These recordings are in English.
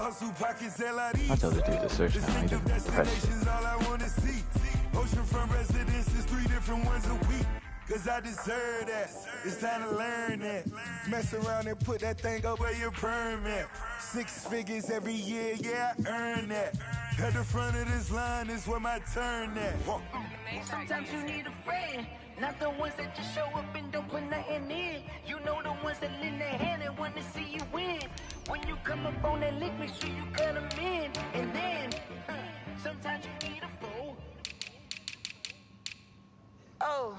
I told the dude to search now. He doesn't press it. Oceanfront residences, 3 different ones a week. Cause I deserve that. It's time to learn that. Mess around and put that thing up where your permit. 6 figures every year, yeah, I earn that. At the front of this line is where my turn at. Sometimes you need a friend, not the ones that just show up and don't put nothing in. You know the ones that lend their hand and want to see you win. When you come up on that lick, make sure you cut them in. And then, sometimes you need a fool. Oh,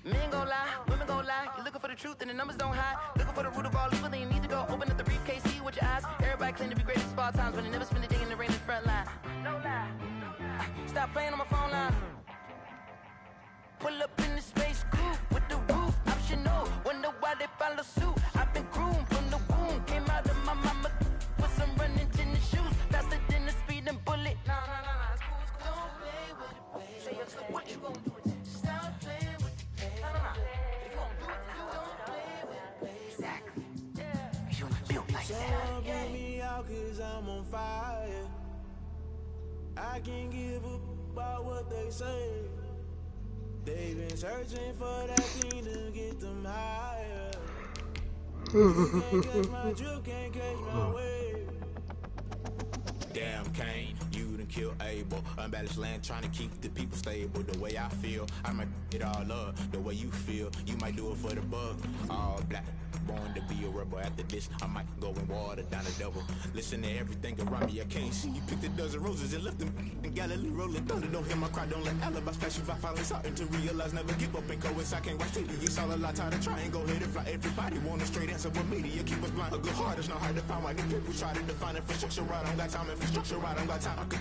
men gon' lie, women gon' lie. You're looking for the truth and the numbers don't hide. Looking for the root of all evil, then you need to go open up the briefcase, see with your eyes. Everybody claim to be greatest of all times, but they never spend a day in the rain in the front line. No lie. Stop playing on my phone line. Pull up in the space coupe with the roof optional. Wonder why they follow suit. I've been groomed from the womb. Came out of my mama with some running tennis shoes. Faster than the speeding bullet. Nah, it's cool, it's cool. Don't play with it, baby. Say yes, what you gon' do with it? Stop playing with it, baby. Nah. If you gon' do it, you don't play with it, baby. Exactly. Yeah. You built like that. Someone put me out 'cause I'm on fire. I can't give up about what they say. They've been searching for that thing to get them higher. You can't catch my drift, can't catch my wave. Damn Kane, you done kill Abel. Unbalanced land trying to keep the people stable. The way I feel, I might it all up. The way you feel, you might do it for the bug. All black, born to be a rebel. After this, I might go and water down the devil. Listen to everything around me, I can't see. You picked a dozen roses and left them in Galilee rolling thunder. Don't hear my cry, don't let alibis pass you. I finally starting to realize, never give up and coincide. Can't watch TV, it's all a lot. Tired of trying, go ahead and fly. Everybody want a straight answer with media, keep us blind. A good heart is not hard to find. Why the people try to define infrastructure right? I don't got time, infrastructure right, I don't got time. I could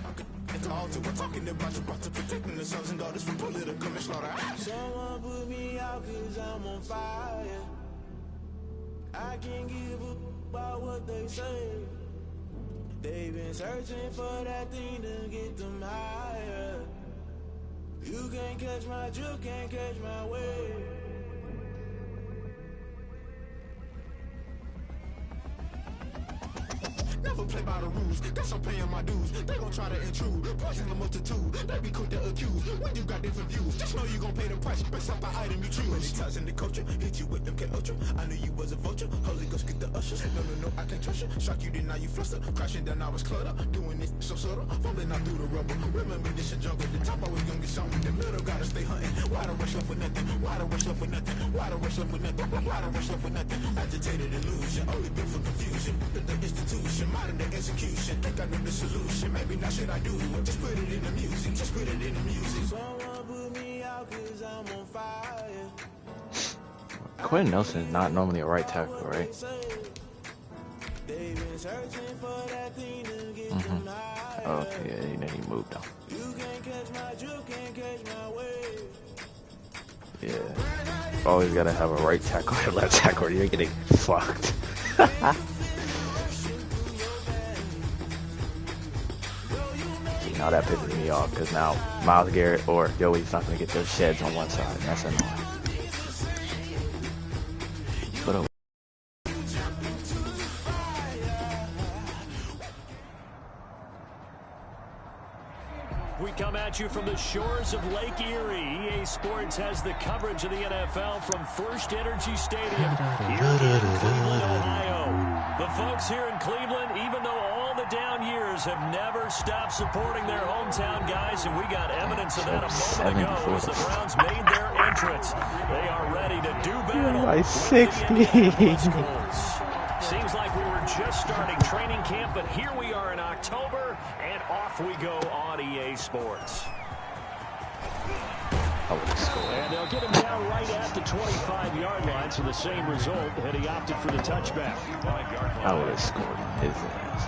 it's all to we're talking about you, brought to protecting the sons and daughters from political and slaughter. Someone put me out 'cause I'm on fire. I can't give up about what they say. They've been searching for that thing to get them higher. You can't catch my drift, can't catch my wave. Never play by the rules, guess I'm paying my dues. They gon' try to intrude, poison the multitude. They be quick to accuse, when you got different views. Just know you gon' pay the price, based off the item you choose. Many times in the culture, hit you with them K-Ultra. I knew you was a vulture, Holy Ghost get the ushers. No, I can't trust you. Shock you, then now you fluster. Crashing down, I was cluttered. Doing this so subtle, fumbling out through the rubble. Remember this a jungle, the top always gonna get something. The middle gotta stay hunting. Why the rush left for nothing? Why the rush left for nothing? Why the rush left for nothing? Why the rush left for nothing? Agitated illusion, only built for confusion. The institution, modern day execution. Think I know the solution, maybe not should I do it. Just put it in the music, just put it in the music. Someone put me out 'cause I'm on fire. Quentin Nelson is not normally a right tackle, right? They've been searching for that thing to get them higher. Oh, okay, yeah, and then he moved on. You can't catch my drift, can't catch my wave. Yeah. Always gotta have a right tackle and left tackle or you're getting fucked. See, now that pisses me off because now Myles Garrett or Joey's not gonna get those sheds on one side. That's annoying. But we come at you from the shores of Lake Erie. EA Sports has the coverage of the NFL from First Energy Stadium here in Cleveland, Ohio. The folks here in Cleveland, even though all the down years, have never stopped supporting their hometown guys, and we got evidence of that a moment ago as the Browns made their entrance. They are ready to do battle by 60. Seems like we were just starting training camp, but here we are in October, and off we go on EA Sports. And they'll get him down right at the 25-yard line, so the same result, and he opted for the touchback. I would have scored his ass.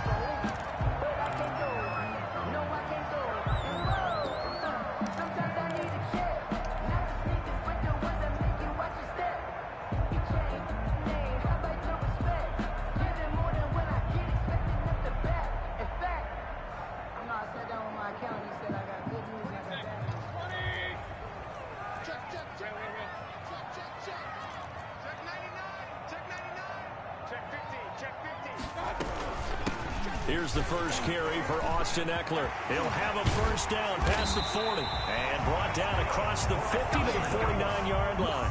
Here's the first carry for Austin Eckler. He'll have a first down past the 40 and brought down across the 50 to the 49-yard line.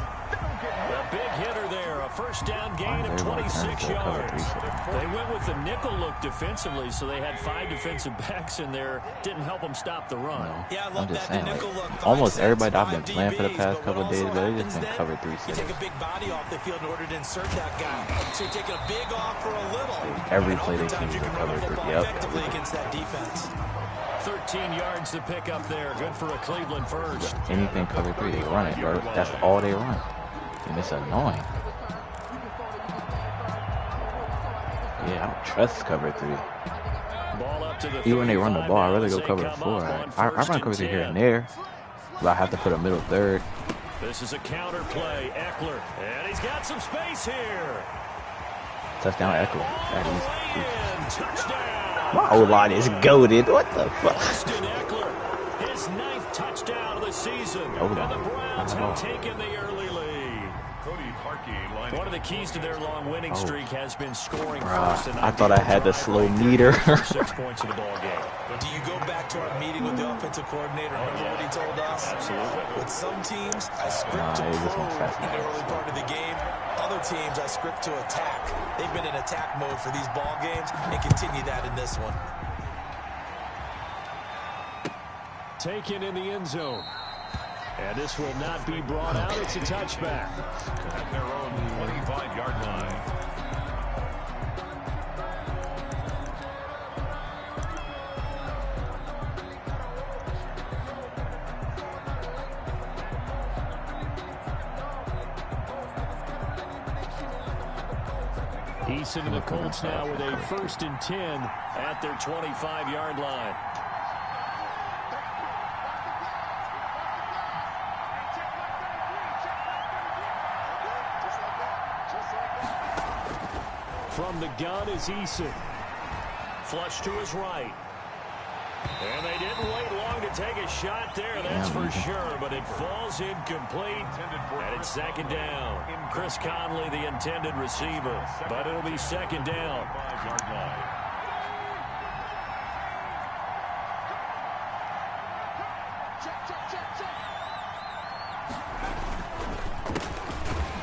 A big hitter there, a first down gain of 26 yards. They went with the nickel look defensively, so they had 5 defensive backs in there. Didn't help them stop the run. Yeah, I love I'm just that saying, nickel look. almost everybody I've been Five playing for the DBs, past couple what of days, also but they just happens been then, cover 3 you cities. take a big body off the field in order to insert that guy. So you're taking a big off for a little. Every And play they oftentimes choose you to can run cover the 3. football Yep. effectively against that defense. 13 yards to pick up there. Good for a Cleveland first. Anything cover 3, they run it, bro. That's all they run. And it's annoying. Yeah, I don't trust cover 3. Ball up to the Even when they run the ball, I'd rather go as they cover come 4. up I on run first cover 3 here and 10. there, but I have to put a middle third. This is a counter play. Eckler. And he's got some space here. Touchdown, Eckler. All That the is. way in. Touchdown. My O-line is goated. What the fuck? Austin Eckler, his 9th touchdown of the season. O-line. And the Browns have taken the early lead. One of the keys to their long winning streak has been scoring first. And I thought I had the slow meter. 6 points in the ball game. Do you go back to our meeting with the offensive coordinator? Remember what he told us? Absolutely. With some teams, I script to this one's probe in fascinating. the early part of the game. Other teams, I script to attack. They've been in attack mode for these ball games and continue that in this one. Taken in the end zone. And this will not be brought out. It's a touchback. At their own 25-yard line. Eason and the Colts now with a 1st and 10 at their 25-yard line. From the gun is Eason. Flush to his right. And they didn't wait long to take a shot there, that's for sure, but it falls incomplete, and it's 2nd down. Chris Conley, the intended receiver, but it'll be 2nd down. 5-yard line.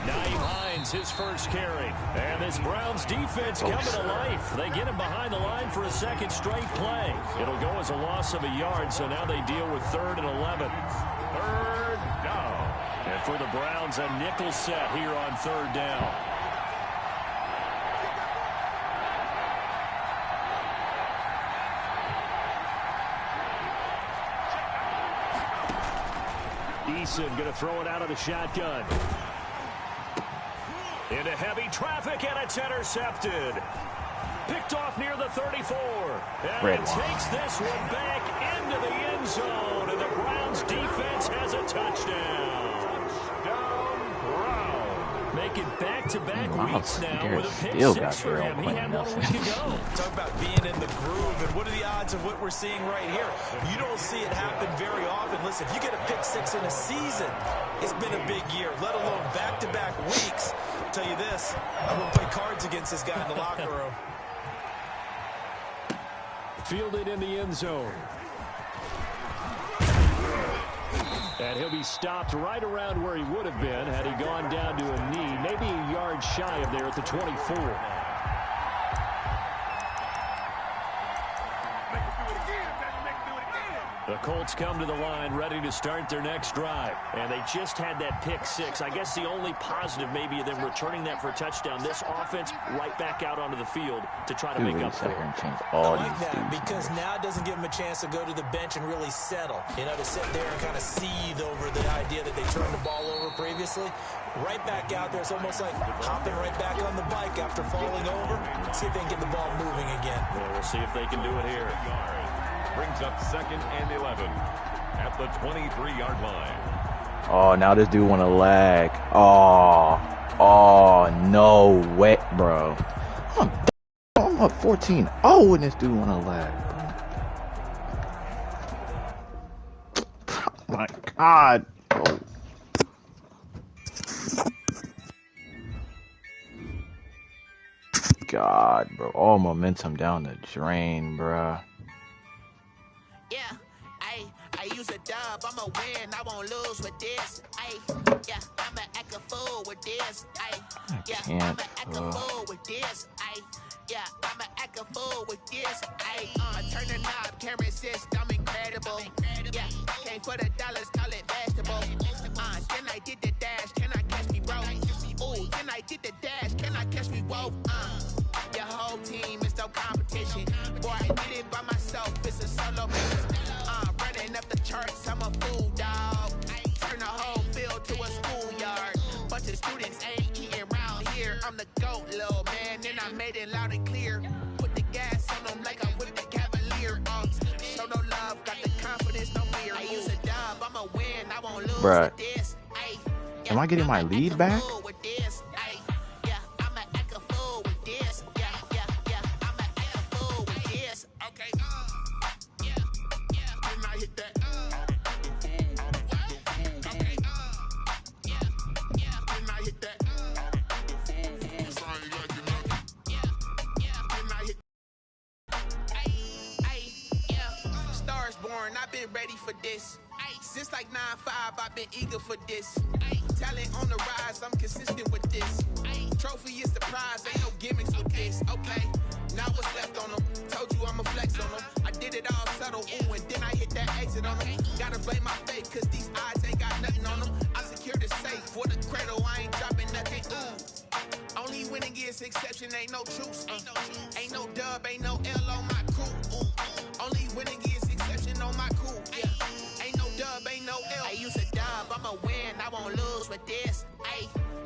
Nyheim Hines, his first carry. And this Browns defense coming to life. They get him behind the line for a 2nd straight play. It'll go as a loss of a yard, so now they deal with 3rd and 11. 3rd down. And for the Browns, a nickel set here on 3rd down. Eason going to throw it out of the shotgun. Into heavy traffic, and it's intercepted. Picked off near the 34. And it takes this one back into the end zone. And the Browns defense has a touchdown. Touchdown, Browns. Making back-to-back weeks now with a pick still got 6 for their him. own He had one a Quentin week ago. Talk about being in the groove, and what are the odds of what we're seeing right here? You don't see it happen very often. Listen, if you get a pick 6 in a season, it's been a big year, let alone back-to-back weeks. I'll tell you this, I'm going to play cards against this guy in the locker room. Fielded in the end zone. And he'll be stopped right around where he would have been had he gone down to a knee, maybe a yard shy of there at the 24. The Colts come to the line ready to start their next drive. And they just had that pick 6. I guess the only positive maybe of them returning that for a touchdown. This offense right back out onto the field to try to make up for it. I like that because now it doesn't give them a chance to go to the bench and really settle. You know, to sit there and kind of seethe over the idea that they turned the ball over previously. Right back out there. It's almost like hopping right back on the bike after falling over. See if they can get the ball moving again. Well, we'll see if they can do it here. Brings up 2nd and 11 at the 23-yard line. Oh, now this dude want to lag. Oh, no way, bro. I'm up 14. Oh, and this dude want to lag. Oh my God. Oh. god, bro. All momentum down the drain, bruh. Yeah, I use a dub, I'ma win, I won't lose with this. Yeah, I'ma act a fool with this. Yeah, I'ma act a fool with this. Yeah, I'ma act a fool with this. Turn the knob, camera assist, I'm incredible. Yeah, came for the dollars, call it vegetable. Then I did the dash, can I catch me, bro? Ooh, then I did the dash, can I catch me, whoa? Your whole team is no competition. Boy, I did it by myself, it's a solo mission. Running up the charts, I'm a fool, dog. Turn the whole field to a schoolyard. Bunch of students ain't eating round here. I'm the GOAT, little man, and I made it loud and clear. Put the gas on them like I whipped the Cavalier. Show no love, got the confidence, no fear. I use a dub, I'ma win, I won't lose with this. Am I getting my lead back? I've been ready for this. Since like 9-5, I've been eager for this. Talent on the rise, I'm consistent with this. Trophy is the prize, ain't no gimmicks with this. Okay, now what's left on them? Told you I'ma flex on them. I did it all subtle, ooh, and then I hit that exit on them. Gotta blame my faith, cause these odds ain't got nothing on them. I secured the safe for the cradle, I ain't dropping nothing, ooh. Only winning is exception, ain't no truce. Ain't no dub, ain't no L on my crew. Only winning is exception on my crew. Yeah. Ain't no dub, ain't no L. I use a dub, I'ma win, I won't lose with this.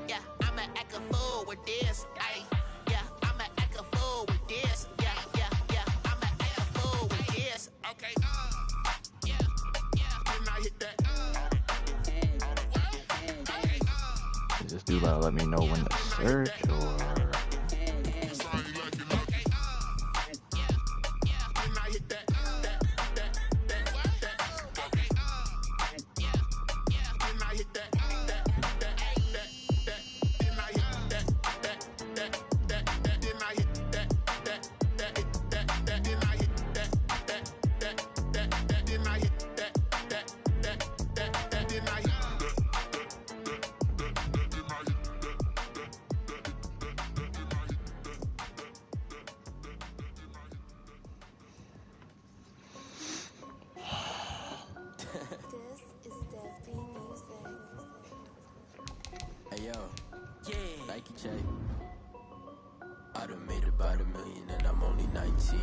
Yeah, I'ma act a fool with this. Yeah, I'ma act a fool with this. Yeah, I'ma act a fool with this. Okay, yeah, then I hit that. Is this dude let me know when to search or? Hey yo, Nike check. I done made about $1 million and I'm only 19.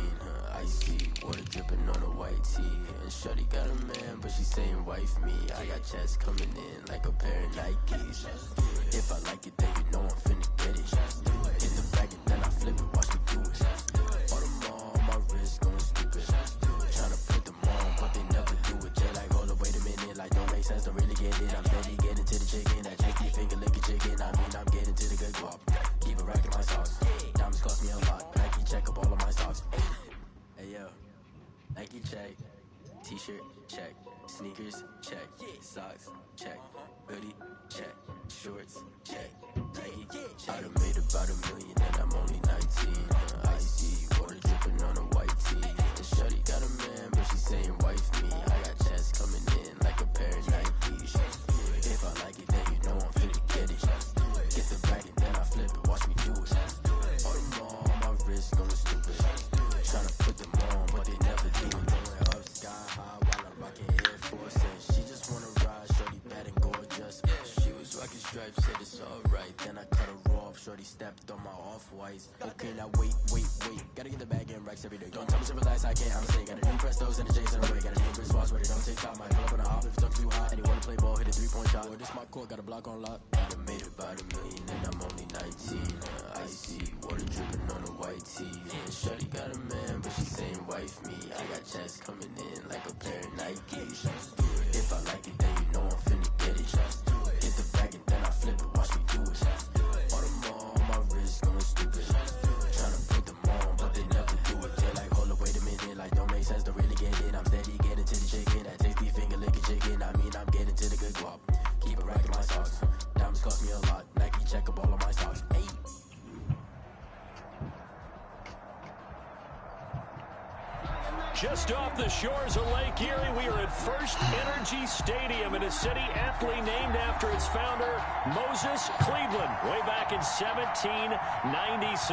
Icy water dripping on a white tee. And shorty got a man, but she saying wife me. I got checks coming in like a pair of Nikes. If I like it, then you know I'm finna get it. Hit the bag and then I flip it, watch me do it. All them on my wrist going stupid. Tryna put them on, but they never do it. Jay like, hold up, wait a minute, like don't make sense, don't really get it. I'm steady getting to the chicken, that tasty finger licking chicken. I mean, I'm getting to the good guap. Keep it racking my sauce. Diamonds cost me a lot. Nike check up all of my stocks. Hey yo, Nike check. T-shirt check. Sneakers check. Socks check. Hoodie check. Shorts check. Nike check. I done made about $1 million and I'm only 19. Icy water dripping on a white tee. And shorty got a man, but she saying wife me. I got checks coming in like a pair of Nikes. If I like it, then you know I'm finna get it. Get the bag and then I flip it, watch me do it. All them on my wrist going stupid. Tryna put them on, but they never do it. Going up sky high while I'm rocking Air Force. And she just wanna ride, shorty bad and gorgeous. She was rocking stripes, said it's alright. Then I cut her off, shorty stepped on my off-whites. Okay, now wait. Gotta get the bag and racks every day. Don't tell me to relax, I can't, I'm saying. Got a new Prestos and a Jason away. Got a new Chris Foss, where they don't take top. Might pull up on a hop if it's up too high. And they wanna play ball, hit a 3-point shot. Or this my court, got a block on lock. I done made about $1 million and I'm only 19. Icy water dripping on a white tee. And shorty got a man, but she saying wife me. I got checks coming in like a pair of Nikes. If I like it, then you know I'm finna get it. Get the bag and then I flip it, watch me do it. All them on my wrist going stupid. Tryna put them on, but they never do it. They're like, hold up, wait a minute, like don't make sense, don't really get it. I'm steady getting to the chicken, that tasty finger licking chicken. I mean, I'm getting to the good guap. Keep it racking my sauce. Diamonds cost me a lot. Nike check up all of my stocks. Hey. Just off the shores of Lake Erie, we are at First Energy Stadium in a city aptly named after its founder, Moses Cleveland, way back in 1796.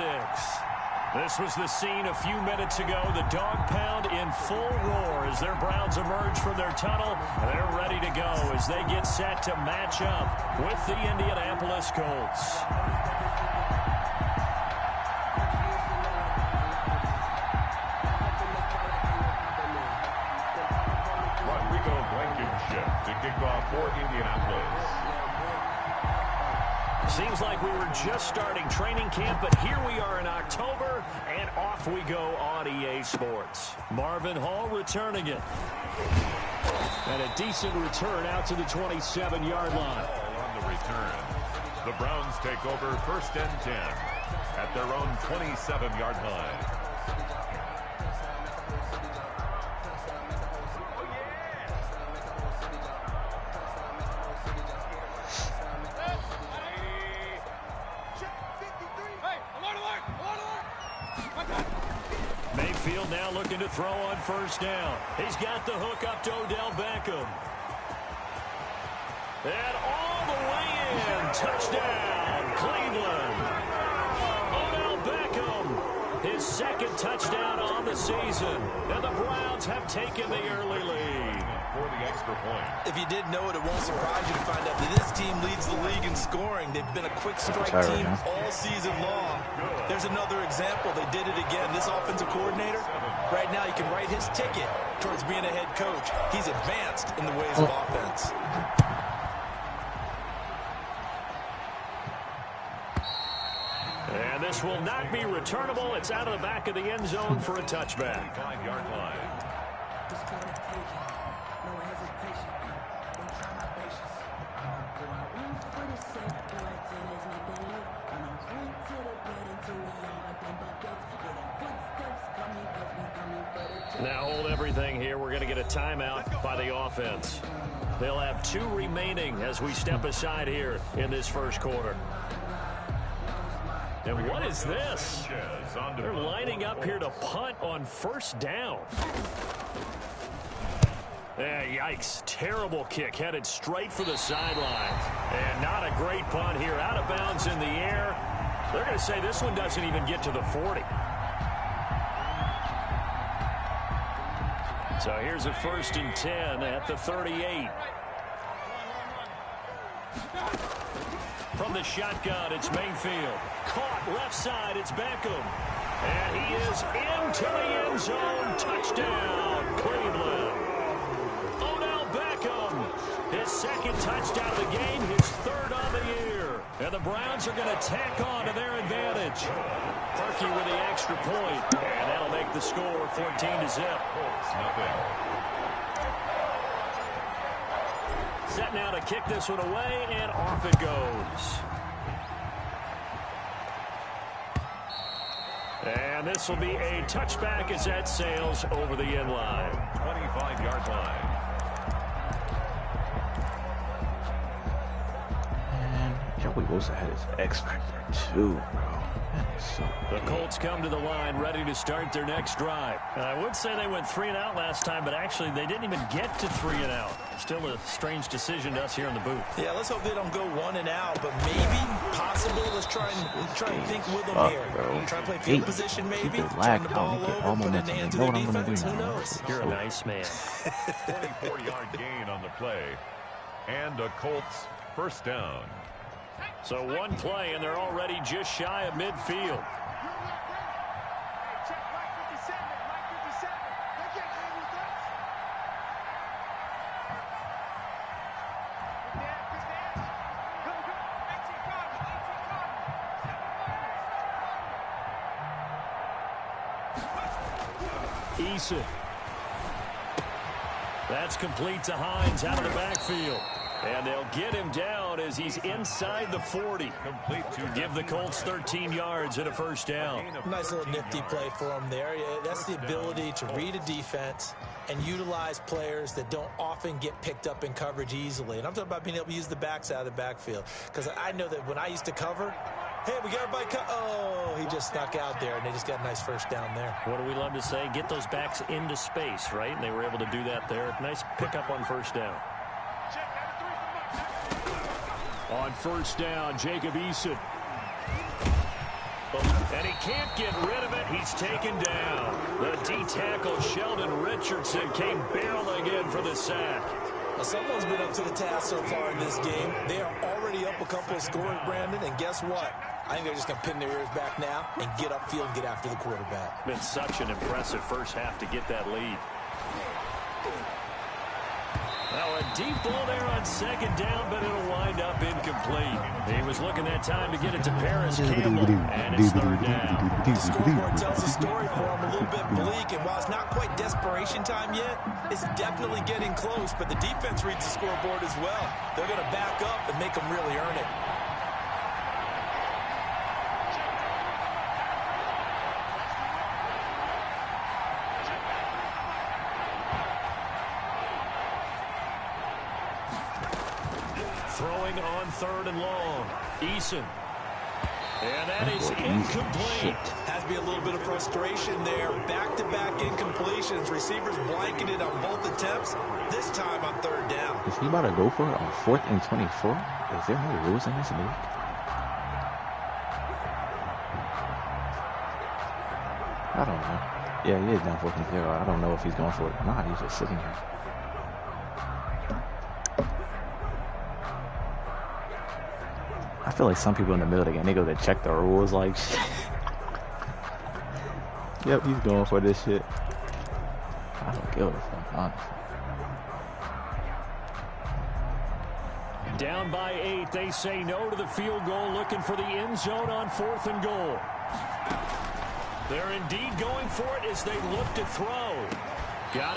This was the scene a few minutes ago. The dog pound in full roar as their Browns emerge from their tunnel. They're ready to go as they get set to match up with the Indianapolis Colts. Rodrigo Blankenship to kick off for Indianapolis. Seems like we were just starting training camp, but here we are in October, and off we go on EA Sports. Marvin Hall returning it. And a decent return out to the 27-yard line. On the return, the Browns take over 1st and 10 at their own 27-yard line. Mayfield now looking to throw on 1st down. He's got the hook up to Odell Beckham. And all the way in. Touchdown, Cleveland. Odell Beckham, his 2nd touchdown on the season. And the Browns have taken the early lead. For the extra point. If you didn't know it, it won't surprise you to find out that this team leads the league in scoring. They've been a quick strike team all season long. There's another example. They did it again. This offensive coordinator, right now you can write his ticket towards being a head coach. He's advanced in the ways of offense. And this will not be returnable. It's out of the back of the end zone for a touchback. 5-yard line. Now hold everything here. We're going to get a timeout by the offense. They'll have 2 remaining as we step aside here in this first quarter. And what is this? They're lining up here to punt on 1st down. Yikes. Terrible kick headed straight for the sidelines. And not a great punt here. Out of bounds in the air. They're going to say this one doesn't even get to the 40. So here's a 1st and 10 at the 38. From the shotgun, it's Mayfield. Caught left side, it's Beckham. And he is into the end zone. Touchdown, Cleveland. Odell Beckham, his 2nd touchdown of the game, his 3rd on the year. And the Browns are going to tack on to their advantage. Perky with the extra point, and that'll make the score 14-0. Set now to kick this one away, and off it goes. And this will be a touchback as that sails over the end line. 25-yard line. Joey Bosa had his X factor too, bro. So the Colts come to the line ready to start their next drive. I would say they went 3 and out last time, but actually they didn't even get to 3 and out. Still a strange decision to us here in the booth. Yeah, let's hope they don't go 1 and out, but maybe, possibly, let's try and think with them here. Try to play field position, maybe. Turn the ball over, put it in the hands of their defense. Who knows? You're a nice man. 24-yard gain on the play, and a Colts 1st down. So 1 play, and they're already just shy of midfield. Eason. That's complete to Hines out of the backfield. And they'll get him down as he's inside the 40. Complete to give the Colts 13 yards and a 1st down. Nice little nifty play for him there. That's the ability to read a defense and utilize players that don't often get picked up in coverage easily. And I'm talking about being able to use the backs out of the backfield. Because I know that when I used to cover, Hey, we got everybody cut. Oh, he just snuck out there, and they just got a nice first down there. What do we love to say? Get those backs into space, right? And they were able to do that there. Nice pickup on first down. On first down, Jacob Eason. And he can't get rid of it. He's taken down. The D-tackle, Sheldon Richardson, came barreling in for the sack. Well, someone's been up to the task so far in this game. They are already up a couple of scores, Brandon, and guess what? I think they're just going to pin their ears back now and get upfield and get after the quarterback. Been such an impressive first half to get that lead. Now a deep ball there on second down, but it'll wind up incomplete. He was looking that time to get it to Paris Campbell, and it's third down. The scoreboard tells the story for him a little bit bleak, and while it's not quite desperation time yet, it's definitely getting close, but the defense reads the scoreboard as well. They're going to back up and make them really earn it. Throwing on third and long. Eason. And that is incomplete. Has to be a little bit of frustration there. Back-to-back incompletions. Receivers blanketed on both attempts. This time on third down. Is he about to go for it on 4th and 24? Is there no rules in this league? I don't know. Yeah, he is down 4th and 0. I don't know if he's going for it or not. He's just sitting here. I feel like some people in the middle of the game, they go to check the rules like shit. Yep, he's going for this shit. I don't give a fuck, honestly. Down by 8, they say no to the field goal, looking for the end zone on 4th and goal. They're indeed going for it as they look to throw.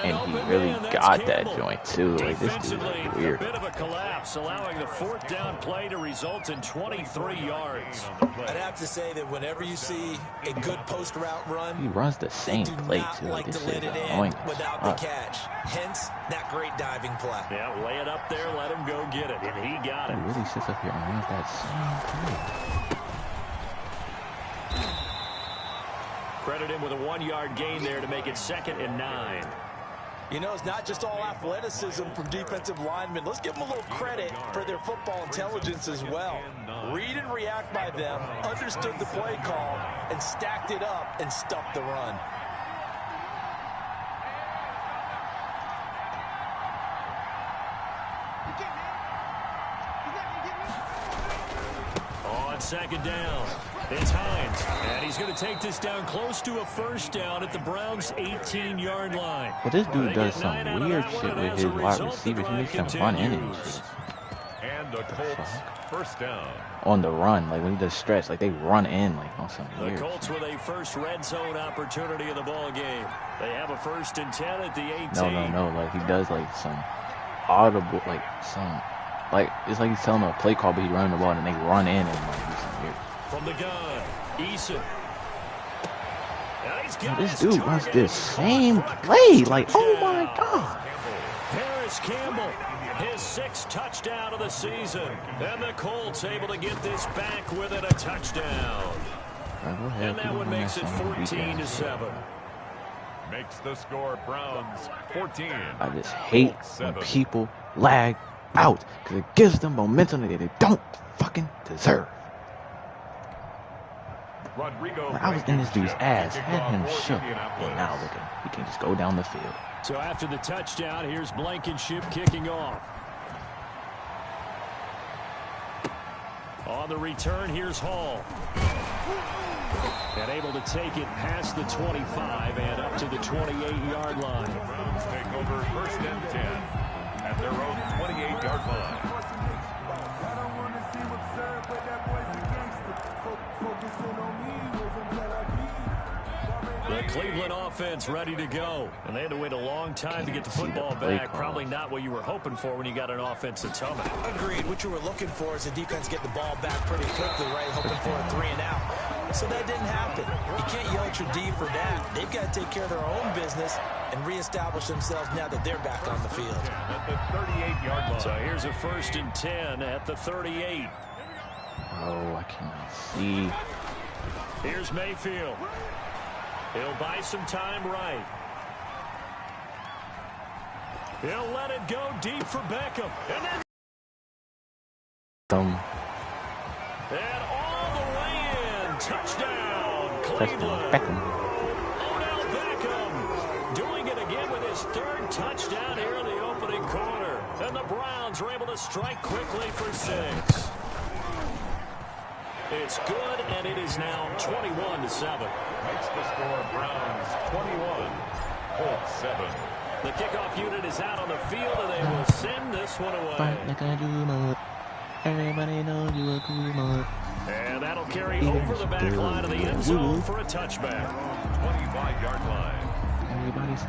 And he really got that joint too. Like, this dude is weird. A bit of a collapse, allowing the 4th down play to result in 23 yards. I'd have to say that whenever you see a good post route run, he runs the same play too. Like this to let it in without the catch. Hence that great diving play. Yeah, lay it up there, let him go get it, and he got it. He really sits up here and runs that same play. Credit him with a 1-yard gain there to make it 2nd and 9. You know, it's not just all athleticism from defensive linemen. Let's give them a little credit for their football intelligence as well. Read and react by them, understood the play call, and stacked it up and stuffed the run. On 2nd down, it's Hines, and he's going to take this down close to a first down at the Browns' 18-yard line. But this dude does some weird shit with his wide receivers. He makes them run in and shit. And the Colts first down. On the run, like when he does stretch, like they run in like on some weird. The Colts with a first red zone opportunity of the ball game. They have a 1st and 10 at the 18. No. Like he does like some audible, like some, like it's like he's telling them a play call, but he's running the ball and they run in and like do some weird. From the gun, Eason. This dude runs this same play. Like, oh my God. Paris Campbell, his 6th touchdown of the season. And the Colts able to get this back with it, a touchdown. And that one makes it 14-7. Makes the score Browns 14. I just hate when people lag out because it gives them momentum that they don't fucking deserve. I was in this dude's ass, had him shook, and now look at him. He can just go down the field. So after the touchdown, here's Blankenship kicking off. On the return, here's Hall. And able to take it past the 25 and up to the 28-yard line. The Browns take over 1st and 10 at their own 28-yard line. The Cleveland offense ready to go. And they had to wait a long time to get the football back. Probably not what you were hoping for when you got an offense that's humming. Agreed. What you were looking for is the defense get the ball back pretty quickly, right? Hoping for a 3 and out. So that didn't happen. You can't yell at your D for that. They've got to take care of their own business and reestablish themselves now that they're back on the field. At the 38-yard line. So here's a 1st and 10 at the 38. Oh, I cannot see. Here's Mayfield. He'll buy some time right. He'll let it go deep for Beckham. And then... And all the way in. Touchdown, Cleveland. Odell Beckham doing it again with his third touchdown here in the opening quarter. And the Browns are able to strike quickly for 6. It's good, and it is now 21-7. Makes the score Browns 21, Colts 7. The kickoff unit is out on the field, and they will send this one away. Everybody knows you a cool mug. And that'll carry over the back line of the end zone for a touchback. 25-yard line. Everybody says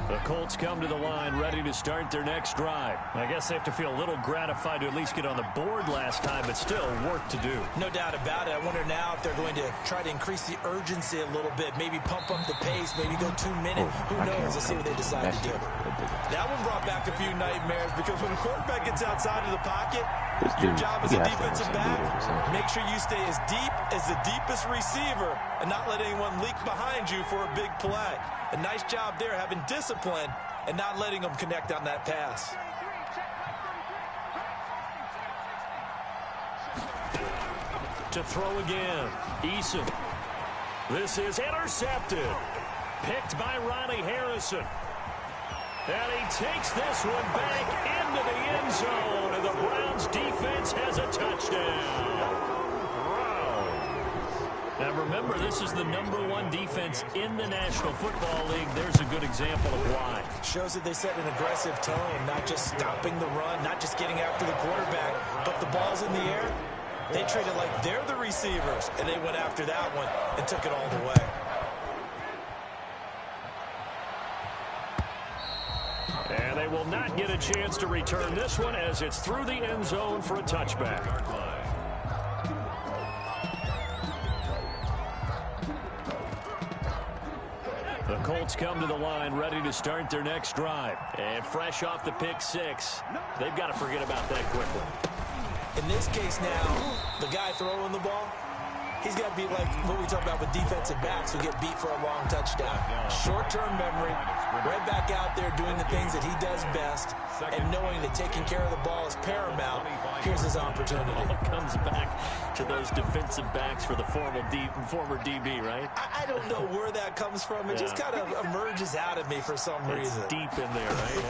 the Colts come to the line ready to start their next drive. I guess they have to feel a little gratified to at least get on the board last time, but still work to do. No doubt about it. I wonder now if they're going to try to increase the urgency a little bit, maybe pump up the pace, maybe go 2 minutes. Who knows? Let's see what they decide to do. That one brought back a few nightmares because when a quarterback gets outside of the pocket, your job as a defensive back, make sure you stay as deep as the deepest receiver and not let anyone leak behind you for a big play. A nice job there having discipline and not letting them connect on that pass. To throw again, Eason. This is intercepted. Picked by Ronnie Harrison. And he takes this one back into the end zone, and the Browns defense has a touchdown. Now remember, this is the #1 defense in the National Football League. There's a good example of why. Shows that they set an aggressive tone, not just stopping the run, not just getting after the quarterback, but the ball's in the air. They treat it like they're the receivers, and they went after that one and took it all the way. And they will not get a chance to return this one as it's through the end zone for a touchback. The Colts come to the line ready to start their next drive. And fresh off the pick 6, they've got to forget about that quickly. In this case now, the guy throwing the ball, he's got to be like what we talk about with defensive backs who get beat for a long touchdown. Short-term memory, right back out there doing the things that he does best, and knowing that taking care of the ball is paramount. Here's his opportunity. It comes back to those defensive backs for the former DB, right? I don't know where that comes from. It just kind of emerges out of me for some reason. It's deep in there, right?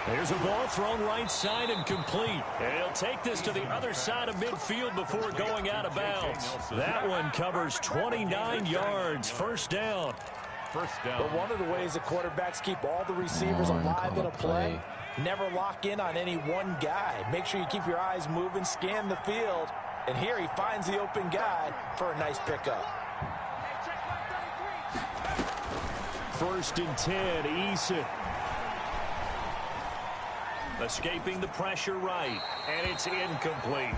Here's a ball thrown right side and complete. And he'll take this to the other side of midfield before going out of bounds. That one covers 29 yards. First down. But one of the ways the quarterbacks keep all the receivers alive in a play, never lock in on any one guy. Make sure you keep your eyes moving, scan the field. And here he finds the open guy for a nice pickup. 1st and 10, Eason. Escaping the pressure right, and it's incomplete.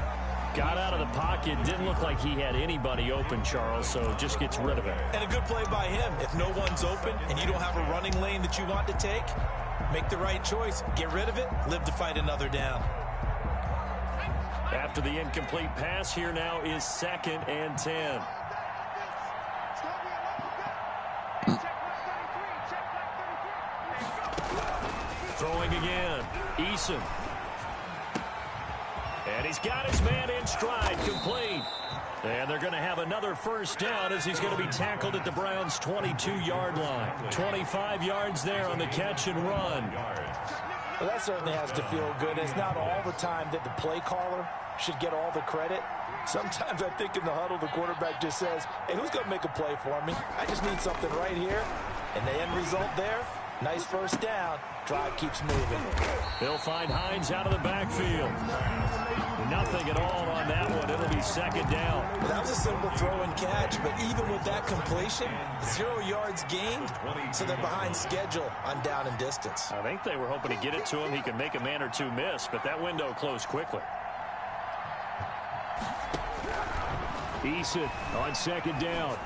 Got out of the pocket, didn't look like he had anybody open, Charles, so just gets rid of it. And a good play by him. If no one's open and you don't have a running lane that you want to take, make the right choice. Get rid of it, live to fight another down. After the incomplete pass, here now is 2nd and 10. Throwing again, Eason. And he's got his man in stride, complete. And they're going to have another first down as he's going to be tackled at the Browns' 22-yard line. 25 yards there on the catch and run. Well, that certainly has to feel good. It's not all the time that the play caller should get all the credit. Sometimes I think in the huddle, the quarterback just says, hey, who's going to make a play for me? I just need something right here. And the end result there, nice first down. Drive keeps moving. They'll find Hines out of the backfield. Nothing at all on that one. It'll be 2nd down. Well, that was a simple throw and catch, but even with that completion, 0 yards gained, so they're behind schedule on down and distance. I think they were hoping to get it to him. He could make a man or two miss, but that window closed quickly. Eason on 2nd down.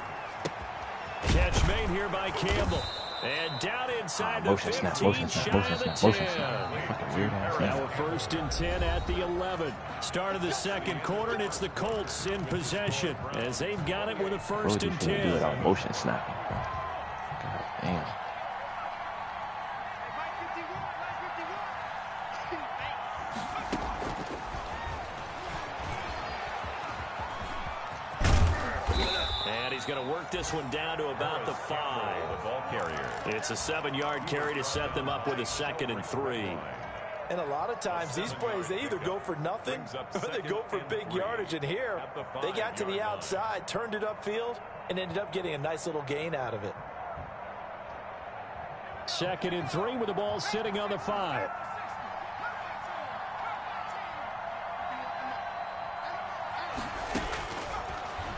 Catch made here by Campbell. And down inside the motion 15, snap, motion snap, motion snap, motion snap. Fucking weird ass Now snap. we're first and 10 at the 11. Start of the second quarter, and it's the Colts in possession as they've got it with a first and 10. Do it on motion snapping, bro. God damn. And he's going to work this one down to about the 5. The ball carrier. It's a 7-yard carry to set them up with a 2nd and 3. And a lot of times these plays, they either go for nothing or they go for big yardage. And here, they got to the outside, turned it upfield, and ended up getting a nice little gain out of it. 2nd and 3 with the ball sitting on the 5.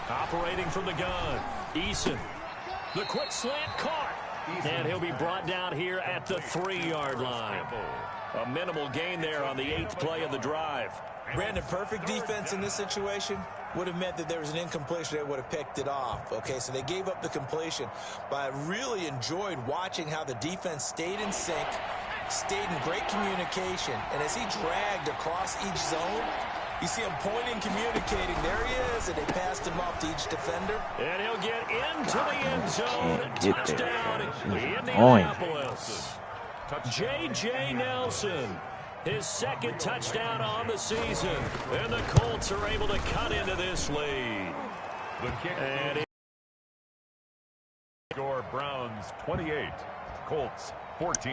Operating from the gun, Eason. The quick slant caught. And he'll be brought down here at the 3-yard line. A minimal gain there on the 8th play of the drive. Brandon, perfect defense in this situation would have meant that there was an incompletion that would have picked it off. Okay, so they gave up the completion. But I really enjoyed watching how the defense stayed in sync, stayed in great communication. And as he dragged across each zone, you see him pointing, communicating. There he is, and they passed him off to each defender. And he'll get into the end zone. Touchdown, Indianapolis. J.J. Nelson, his 2nd touchdown on the season. And the Colts are able to cut into this lead. The kick. And score Browns 28, Colts 14.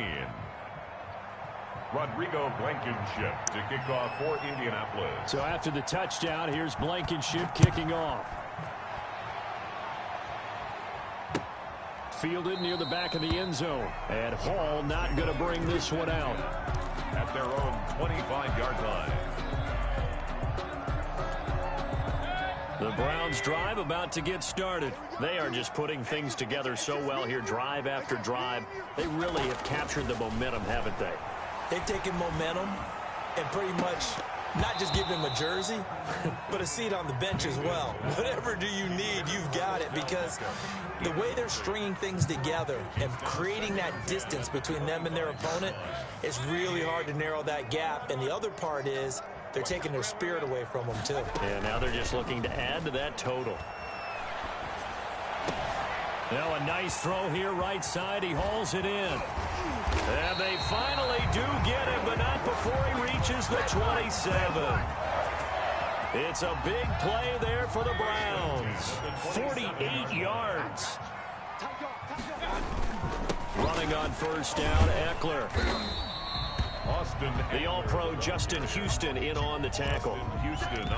Rodrigo Blankenship to kick off for Indianapolis. so after the touchdown, here's Blankenship kicking off. Fielded near the back of the end zone. And Hall not going to bring this one out. At their own 25-yard line. The Browns drive about to get started. They are just putting things together so well here, drive after drive. They really have captured the momentum, haven't they? They've taken momentum and pretty much not just given him a jersey, but a seat on the bench as well. Whatever do you need, you've got it, because the way they're stringing things together and creating that distance between them and their opponent, it's really hard to narrow that gap. And the other part is they're taking their spirit away from them, too. And now they're just looking to add to that total. Now a nice throw here, right side. He hauls it in. And they finally do get him, but not before he reaches the 27. It's a big play there for the Browns. 48 yards. Running on first down, Eckler. Austin, the All-Pro Justin Houston in on the tackle.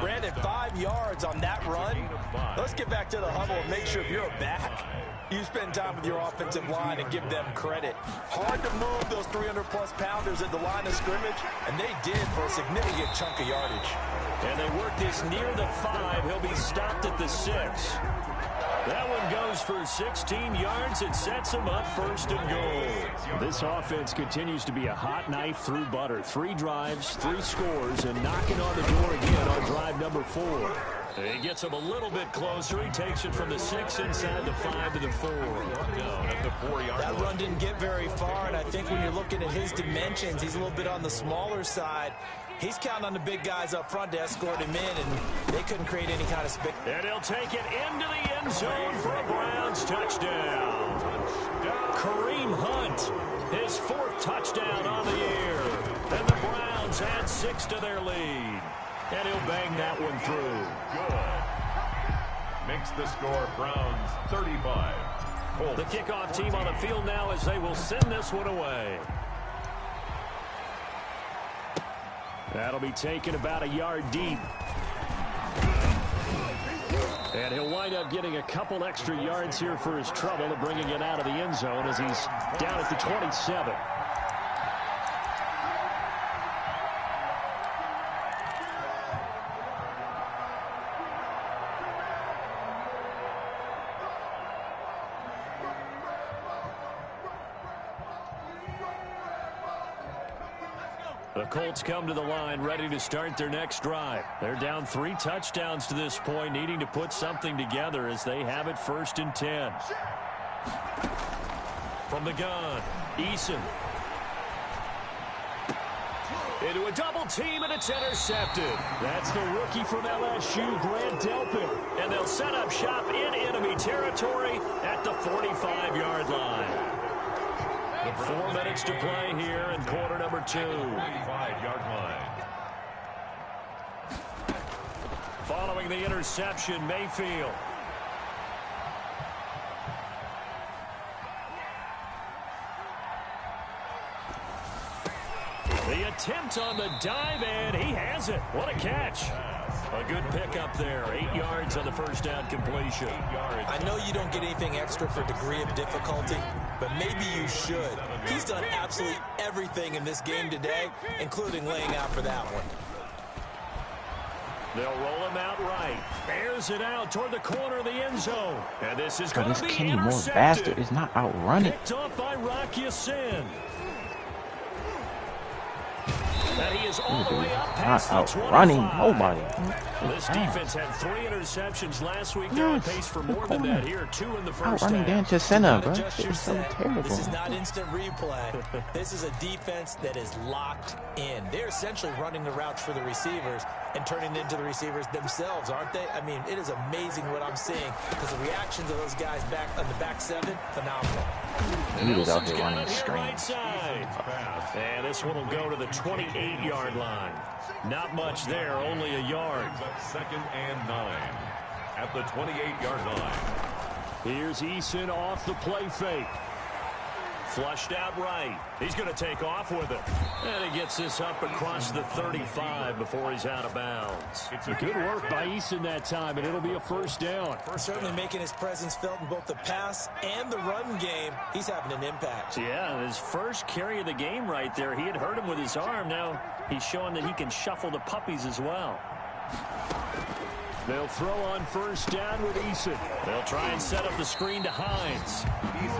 Brandon, 5 yards on that run. Let's get back to the huddle and make sure if you're a back, you spend time with your offensive line and give them credit. Hard to move those 300-plus pounders at the line of scrimmage, and they did for a significant chunk of yardage. And they work this near the 5. He'll be stopped at the 6. That one goes for 16 yards. It sets him up first and goal. This offense continues to be a hot knife through butter. 3 drives, 3 scores, and knocking on the door again on drive number 4. He gets him a little bit closer. He takes it from the 6 inside the 5 to the 4. That run didn't get very far, and I think when you're looking at his dimensions, he's a little bit on the smaller side. He's counting on the big guys up front to escort him in, and they couldn't create any kind of spectacle. And he'll take it into the end zone for a Browns touchdown. Kareem Hunt, his 4th touchdown on the year. And the Browns add 6 to their lead. And he'll bang that one through. Good. Makes the score Browns 35. Colts the kickoff team on the field now as they will send this one away. That'll be taken about a yard deep. And he'll wind up getting a couple extra yards here for his trouble and bringing it out of the end zone as he's down at the 27. The Colts come to the line ready to start their next drive. They're down 3 touchdowns to this point, needing to put something together as they have it 1st and 10. from the gun. Eason. Into a double team, and it's intercepted. That's the rookie from LSU, Grant Delpit. And they'll set up shop in enemy territory at the 45-yard line. 4 minutes to play here in quarter number 2. 45-yard line. Following the interception, Mayfield. The attempt on the dive, and he has it. What a catch. A good pickup there. 8 yards on the first down completion. I know you don't get anything extra for degree of difficulty, but maybe you should. He's done absolutely everything in this game today, including laying out for that one. They'll roll him out right. Bears it out toward the corner of the end zone. And this is going to be Kenny Moore intercepted. bastard is not outrunning. Picked off by Rock Ya-Sin. And he is all the way up past the 25. Outrunning nobody. This defense had 3 interceptions last week. They're on pace for more than that here. 2 in the first outrunning Dan Chisena, bro. This is so terrible. This is not instant replay. This is a defense that is locked in. They're essentially running the routes for the receivers and turning it into the receivers themselves, aren't they? I mean, it is amazing what I'm seeing because the reactions of those guys back on the back 7, phenomenal. He was out here running screen. Right side. And this one will go to the 28-yard line. Not much there, only a yard. Second and 9 at the 28-yard line. Here's Eason off the play fake. Flushed out right. He's going to take off with it. And he gets this up across the 35 before he's out of bounds. It's a good work by Eason that time, and it'll be a first down. Certainly making his presence felt in both the pass and the run game. He's having an impact. Yeah, his first carry of the game right there. He had hurt him with his arm. Now he's showing that he can shuffle the puppies as well. They'll throw on first down with Eason. They'll try and set up the screen to Hines.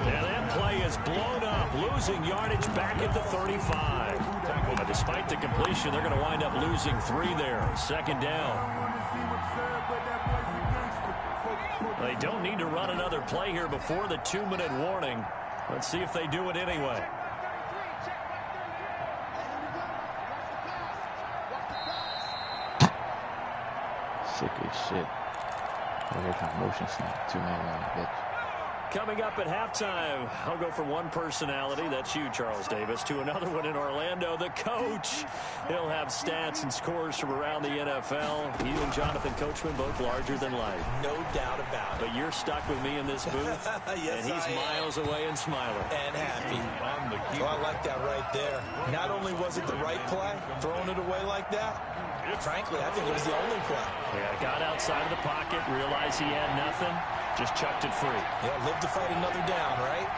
And that play is blown up, losing yardage back at the 35. But despite the completion, they're going to wind up losing 3 there. Second down. They don't need to run another play here before the 2-minute warning. Let's see if they do it anyway. Sick as shit. Every time motion snap, 2-man line, bitch. Coming up at halftime, I'll go from one personality, that's you, Charles Davis, to another one in Orlando, the coach. He'll have stats and scores from around the NFL. You and Jonathan Coachman, both larger than life. No doubt about it. But you're stuck with me in this booth, yes, and he's miles away and smiling. And happy. Oh, I like that right there. Not only was it the right play, throwing it away like that, frankly, I think it was the only play. Yeah, got outside of the pocket, realized he had nothing, just chucked it free. Yeah, live to fight another down, right?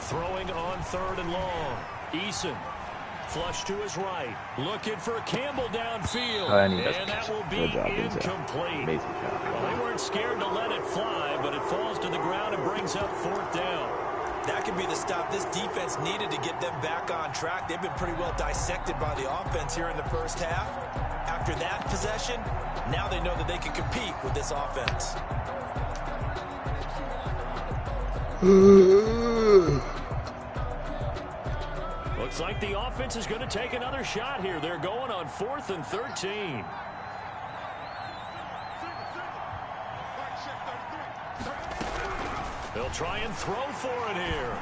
Throwing on 3rd and long. Eason. Flush to his right. Looking for Campbell downfield. And that will be incomplete. Well, they weren't scared to let it fly, but it falls to the ground and brings up 4th down. That could be the stop this defense needed to get them back on track. They've been pretty well dissected by the offense here in the first half. After that possession, now they know that they can compete with this offense. Looks like the offense is going to take another shot here. They're going on 4th and 13. They'll try and throw for it here.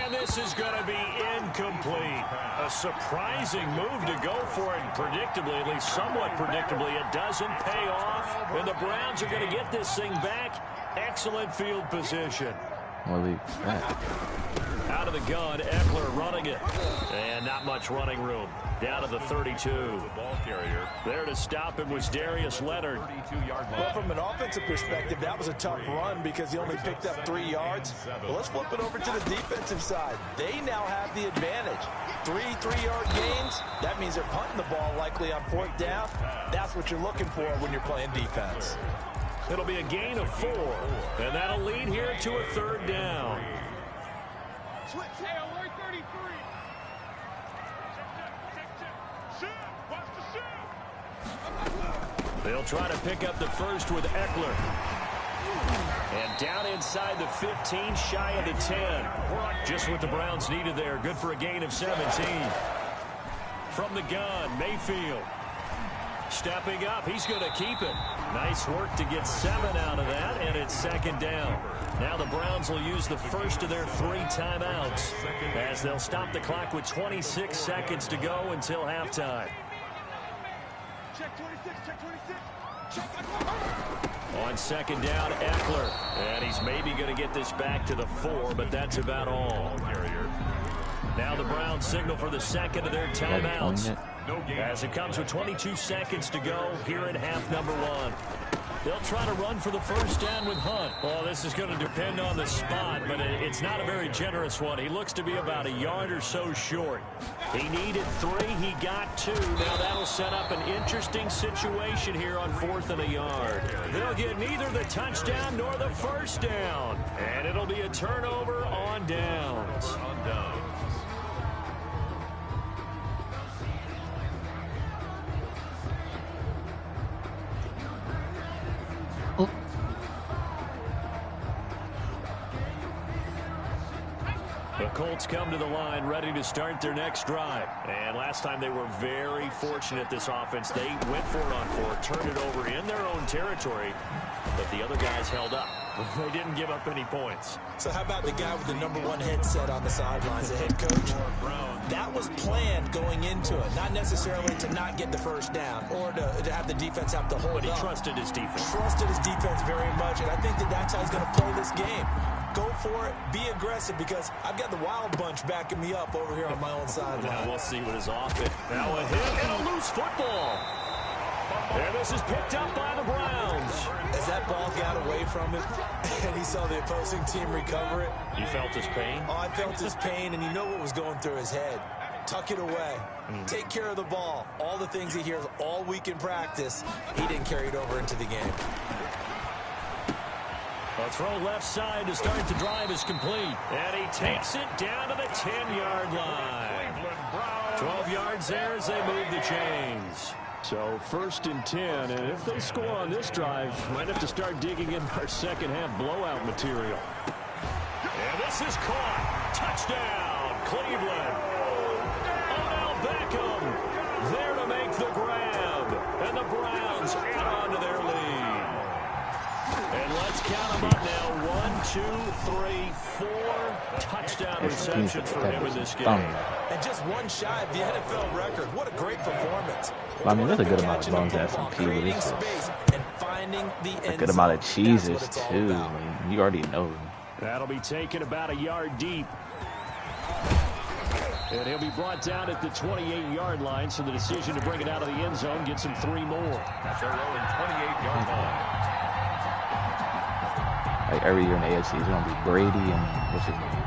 And this is going to be incomplete. A surprising move to go for it. Predictably, at least somewhat predictably, it doesn't pay off. And the Browns are going to get this thing back. Excellent field position. Out of the gun, Eckler running it. And not much running room. Down to the 32. The ball carrier. There to stop him was Darius Leonard. 32-yard line. Well, from an offensive perspective, that was a tough run because he only picked up 3 yards. Well, let's flip it over to the defensive side. They now have the advantage. 3 3-yard gains. That means they're punting the ball likely on 4th down. That's what you're looking for when you're playing defense. It'll be a gain of 4. And that'll lead here to a 3rd down. They'll try to pick up the first with Eckler. And down inside the 15, shy of the 10. Just what the Browns needed there. Good for a gain of 17. From the gun, Mayfield. Stepping up, he's going to keep it. Nice work to get 7 out of that, and it's second down. Now the Browns will use the first of their 3 timeouts as they'll stop the clock with 26 seconds to go until halftime. Check 26, check 26. On second down, Eckler. And he's maybe going to get this back to the 4, but that's about all. Now the Browns signal for the second of their timeouts as it comes with 22 seconds to go here in half number 1. They'll try to run for the first down with Hunt. Well, this is going to depend on the spot, but it's not a very generous one. He looks to be about a yard or so short. He needed 3. He got 2. Now that'll set up an interesting situation here on 4th and a yard. They'll get neither the touchdown nor the first down. And it'll be a turnover on downs. The Colts come to the line ready to start their next drive. And last time they were very fortunate, this offense. They went for it on 4, turned it over in their own territory, but the other guys held up. They didn't give up any points. So how about the guy with the #1 headset on the sidelines, the head coach? That was planned going into it, not necessarily to not get the first down or to have the defense have to hold up. But he trusted his defense. Trusted his defense very much, and I think that's how he's going to play this game. Go for it, be aggressive, because I've got the Wild Bunch backing me up over here on my own sideline. Now we'll see what is off it. Now a hit and a loose football. And this is picked up by the Browns. As that ball got away from him, and he saw the opposing team recover it. You felt his pain? Oh, I felt his pain, and you know what was going through his head. Tuck it away. Take care of the ball. All the things he hears all week in practice, he didn't carry it over into the game. A throw left side to start the drive is complete. And he takes it down to the 10-yard line. 12 yards there as they move the chains. So 1st and 10, and if they score on this drive, might have to start digging in our second half blowout material. And this is caught. Touchdown, Cleveland. Odell Beckham there to make the grab. And the Browns add on to their lead. And let's count them up now. 1, 2, 3, 4 touchdown receptions for him in this game. And just one shy of the NFL record. What a great performance. Well, I mean, there's a good amount of bones at S&P, but it's a good amount of cheeses, too. I mean, you already know. That'll be taken about a yard deep. And he'll be brought down at the 28-yard line, so the decision to bring it out of the end zone gets him 3 more. That's their own 28-yard line. Like every year in the AFC, it's going to be Brady and what's his name?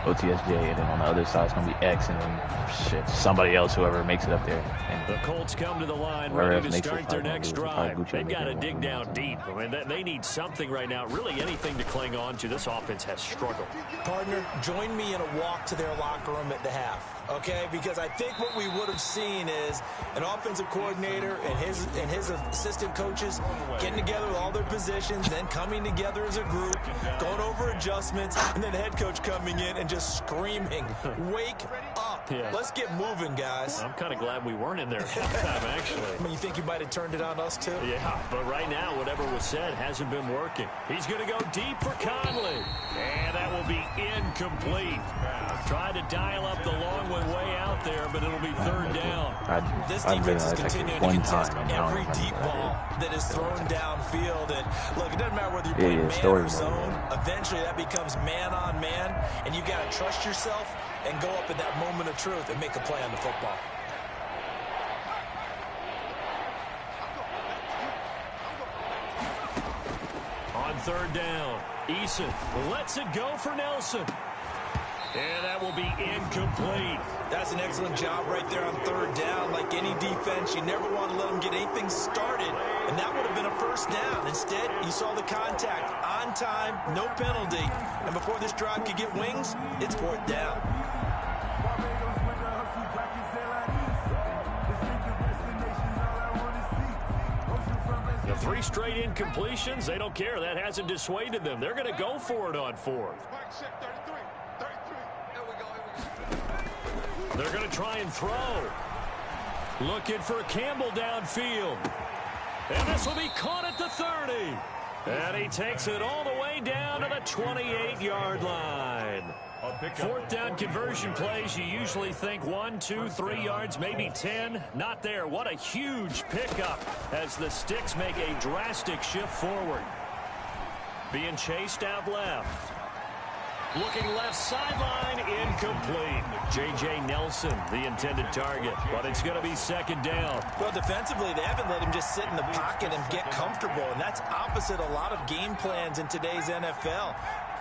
OTSJ, and then on the other side, it's going to be X, and then somebody else, whoever makes it up there. And the Colts come to the line ready to start their next drive. They've got to dig down deep. I mean, they need something right now, really anything to cling on to. This offense has struggled. Partner, join me in a walk to their locker room at the half. Okay, because I think what we would have seen is an offensive coordinator and his assistant coaches getting together with all their positions, then coming together as a group, going over adjustments, and then the head coach coming in and just screaming, "Wake up! Yeah. Let's get moving, guys." I'm kind of glad we weren't in there at halftime, actually. I mean, you think you might have turned it on us too? Yeah, but right now, whatever was said hasn't been working. He's going to go deep for Conley, and that will be incomplete. Tried to dial up the long one way out there, but it'll be 3rd down. This defense is continuing to contest every deep ball that is thrown downfield. And look, it doesn't matter whether you're playing man or zone. Eventually, that becomes man on man, and you got to trust yourself and go up in that moment of truth and make a play on the football. On 3rd down, Eason lets it go for Nelson. And that will be incomplete. That's an excellent job right there on third down. Like any defense, you never want to let them get anything started, and that would have been a first down. Instead, you saw the contact on time, no penalty, and before this drive could get wings, it's fourth down. The 3 straight incompletions, they don't care. That hasn't dissuaded them. They're going to go for it on fourth. They're going to try and throw. Looking for Campbell downfield. And this will be caught at the 30. And he takes it all the way down to the 28-yard line. Fourth down conversion plays, you usually think 1, 2, 3 yards, maybe 10. Not there. What a huge pickup as the Sticks make a drastic shift forward. Being chased out left. Looking left sideline, incomplete. J.J. Nelson, the intended target, but it's going to be second down. Well, defensively, they haven't let him just sit in the pocket and get comfortable, and that's opposite a lot of game plans in today's NFL.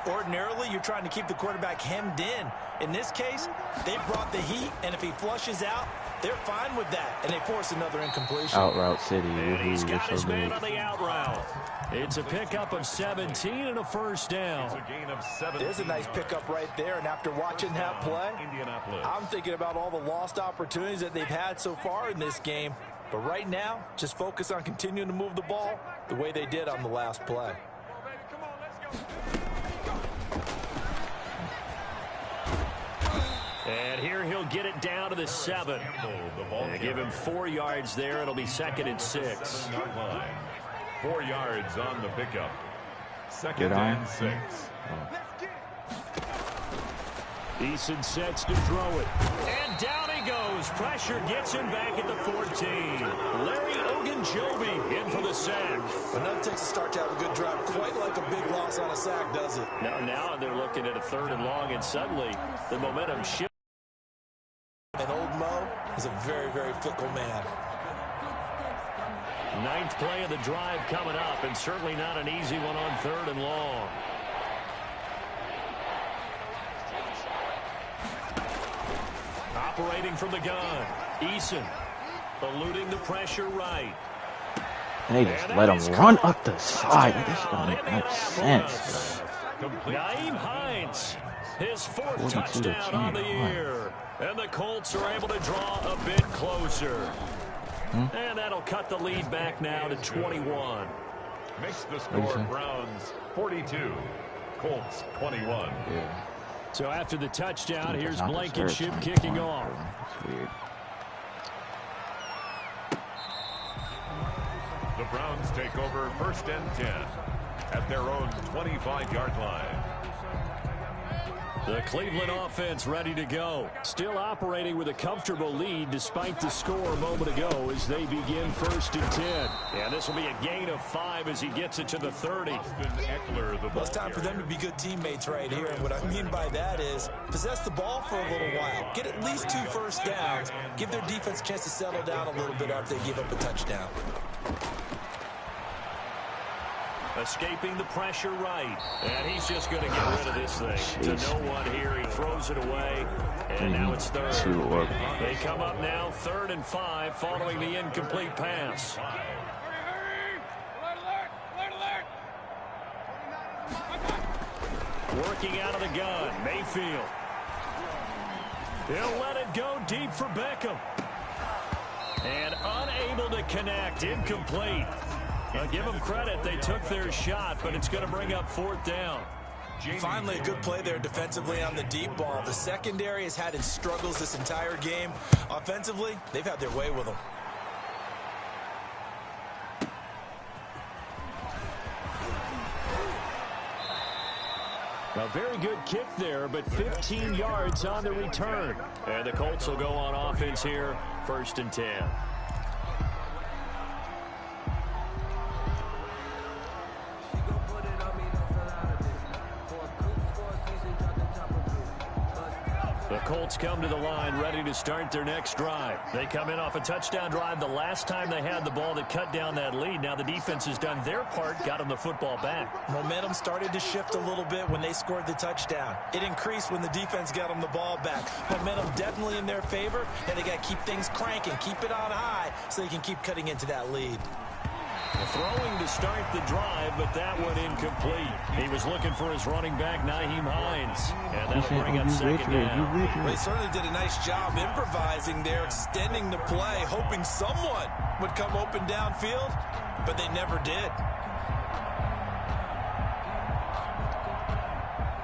Ordinarily, you're trying to keep the quarterback hemmed in. In this case, they brought the heat, and if he flushes out, they're fine with that, and they force another incompletion. Out route city. He's got his man on the out route. It's a pickup of 17 and a first down. There's a nice pickup right there, and after watching that play, I'm thinking about all the lost opportunities that they've had so far in this game. But right now, just focus on continuing to move the ball the way they did on the last play. And here he'll get it down to the 7. Give him 4 yards there. It'll be second and 6. 4 yards on the pickup. Second and 6. Eason sets to throw it. And down he goes. Pressure gets him back at the 14. Larry Ogunjobi in for the sack. Another takes a start to have a good drive. Quite like a big loss on a sack, does it? Now they're looking at a 3rd and long, and suddenly the momentum shifts. And old Mo is a very, very fickle man. 9th play of the drive coming up, and certainly not an easy one on 3rd and long. Operating from the gun, Eason eluding the pressure right. And they just let him run up the side. This doesn't make no sense. Nyheim Hines, his 4th touchdown on the year. And the Colts are able to draw a bit closer. And that'll cut the lead back now to 21. Makes the score Browns 42, Colts 21. Yeah. So after the touchdown, here's Blankenship kicking off. That's weird. The Browns take over 1st and 10 at their own 25-yard line. The Cleveland offense ready to go. Still operating with a comfortable lead despite the score a moment ago as they begin 1st and 10. And this will be a gain of 5 as he gets it to the 30. Well, it's time for them to be good teammates right here. And what I mean by that is possess the ball for a little while. Get at least 2 first downs. Give their defense a chance to settle down a little bit after they give up a touchdown. Escaping the pressure right. And he's just going to get rid of this thing. To no one here. He throws it away. And now it's 3rd. They come up now 3rd and 5 following the incomplete pass. Working out of the gun. Mayfield. He'll let it go deep for Beckham. And unable to connect. Incomplete. Give them credit. They took their shot, but it's going to bring up 4th down. Finally, a good play there defensively on the deep ball. The secondary has had its struggles this entire game. Offensively, they've had their way with them. A very good kick there, but 15 yards on the return. And the Colts will go on offense here, 1st and 10. Colts come to the line ready to start their next drive. They come in off a touchdown drive the last time they had the ball that cut down that lead. Now the defense has done their part, got them the football back. Momentum started to shift a little bit when they scored the touchdown. It increased when the defense got them the ball back. Momentum definitely in their favor, and they got to keep things cranking, keep it on high so they can keep cutting into that lead. Throwing to start the drive, but that one incomplete. He was looking for his running back, Nyheim Hines. And that'll bring up second down. They certainly did a nice job improvising there, extending the play, hoping someone would come open downfield, but they never did.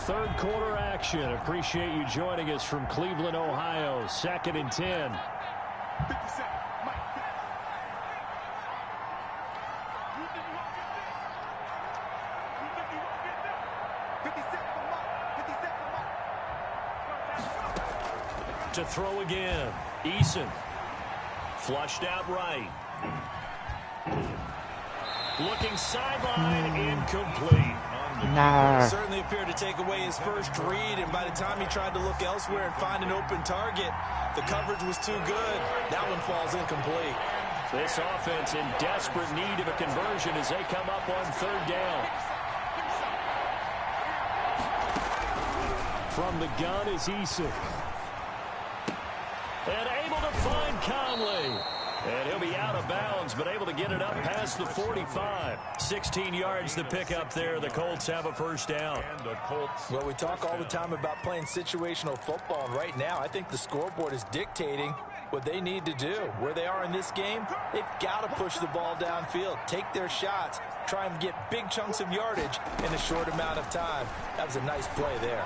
Third quarter action. Appreciate you joining us from Cleveland, Ohio. 2nd and 10. 57. To throw again. Eason. Flushed out right. Looking sideline. Incomplete. Certainly appeared to take away his first read, and by the time he tried to look elsewhere and find an open target, the coverage was too good. That one falls incomplete. This offense in desperate need of a conversion as they come up on 3rd down. From the gun is Eason. And able to find Conley. And he'll be out of bounds, but able to get it up past the 45. 16 yards to pick up there. The Colts have a first down. Well, we talk all the time about playing situational football, and right now I think the scoreboard is dictating what they need to do. Where they are in this game, they've got to push the ball downfield, take their shots, try and get big chunks of yardage in a short amount of time. That was a nice play there.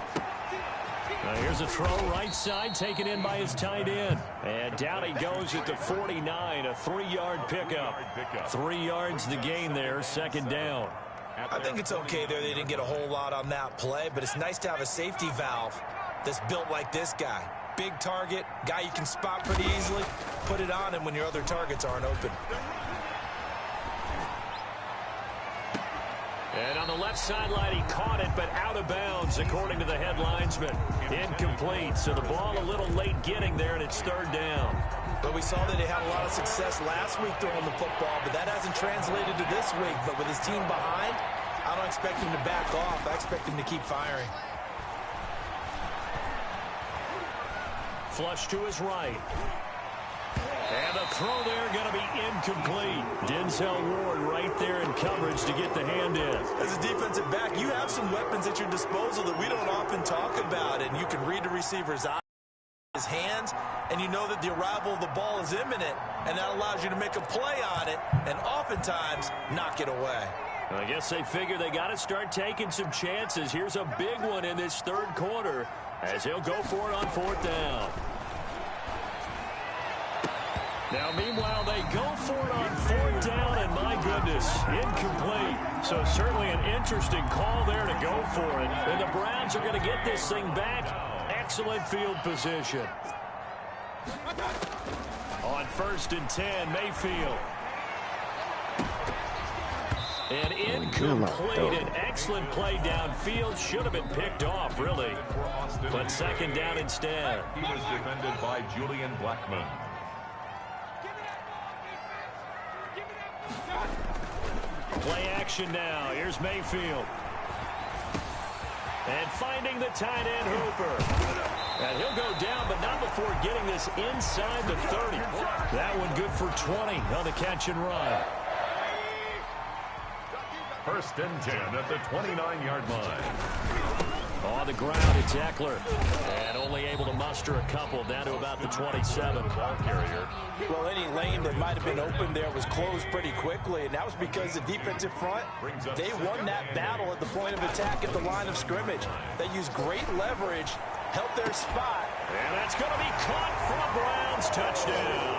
Now here's a throw right side taken in by his tight end. And down he goes at the 49, a 3-yard pickup. 3 yards the gain there, 2nd down. I think it's okay there. They didn't get a whole lot on that play, but it's nice to have a safety valve that's built like this guy. Big target, guy you can spot pretty easily. Put it on him when your other targets aren't open. And on the left sideline, he caught it, but out of bounds, according to the head linesman. Incomplete, so the ball a little late getting there, and it's 3rd down. But we saw that he had a lot of success last week throwing the football, but that hasn't translated to this week. But with his team behind, I don't expect him to back off. I expect him to keep firing. Flush to his right. And the throw there going to be incomplete. Denzel Ward right there in coverage to get the hand in. As a defensive back, you have some weapons at your disposal that we don't often talk about, and you can read the receiver's eyes, his hands, and you know that the arrival of the ball is imminent, and that allows you to make a play on it and oftentimes knock it away. I guess they figure they got to start taking some chances. Here's a big one in this 3rd quarter as he'll go for it on 4th down. Now, meanwhile, they go for it on 4th down, and my goodness, incomplete. So certainly an interesting call there to go for it. And the Browns are going to get this thing back. Excellent field position. On 1st and 10, Mayfield. And incomplete, an excellent play downfield. Should have been picked off, really. But 2nd down instead. He was defended by Julian Blackmon. Play action now. Here's Mayfield. And finding the tight end, Hooper. And he'll go down, but not before getting this inside the 30. That one good for 20 on the catch and run. 1st and 10 at the 29-yard line. On the ground, it's Eckler. And only able to muster a couple down to about the 27. Ball carrier. Well, any lane that might have been open there was closed pretty quickly, and that was because the defensive front, they won that battle at the point of attack at the line of scrimmage. They used great leverage, held their spot. And that's going to be caught for a Browns touchdown.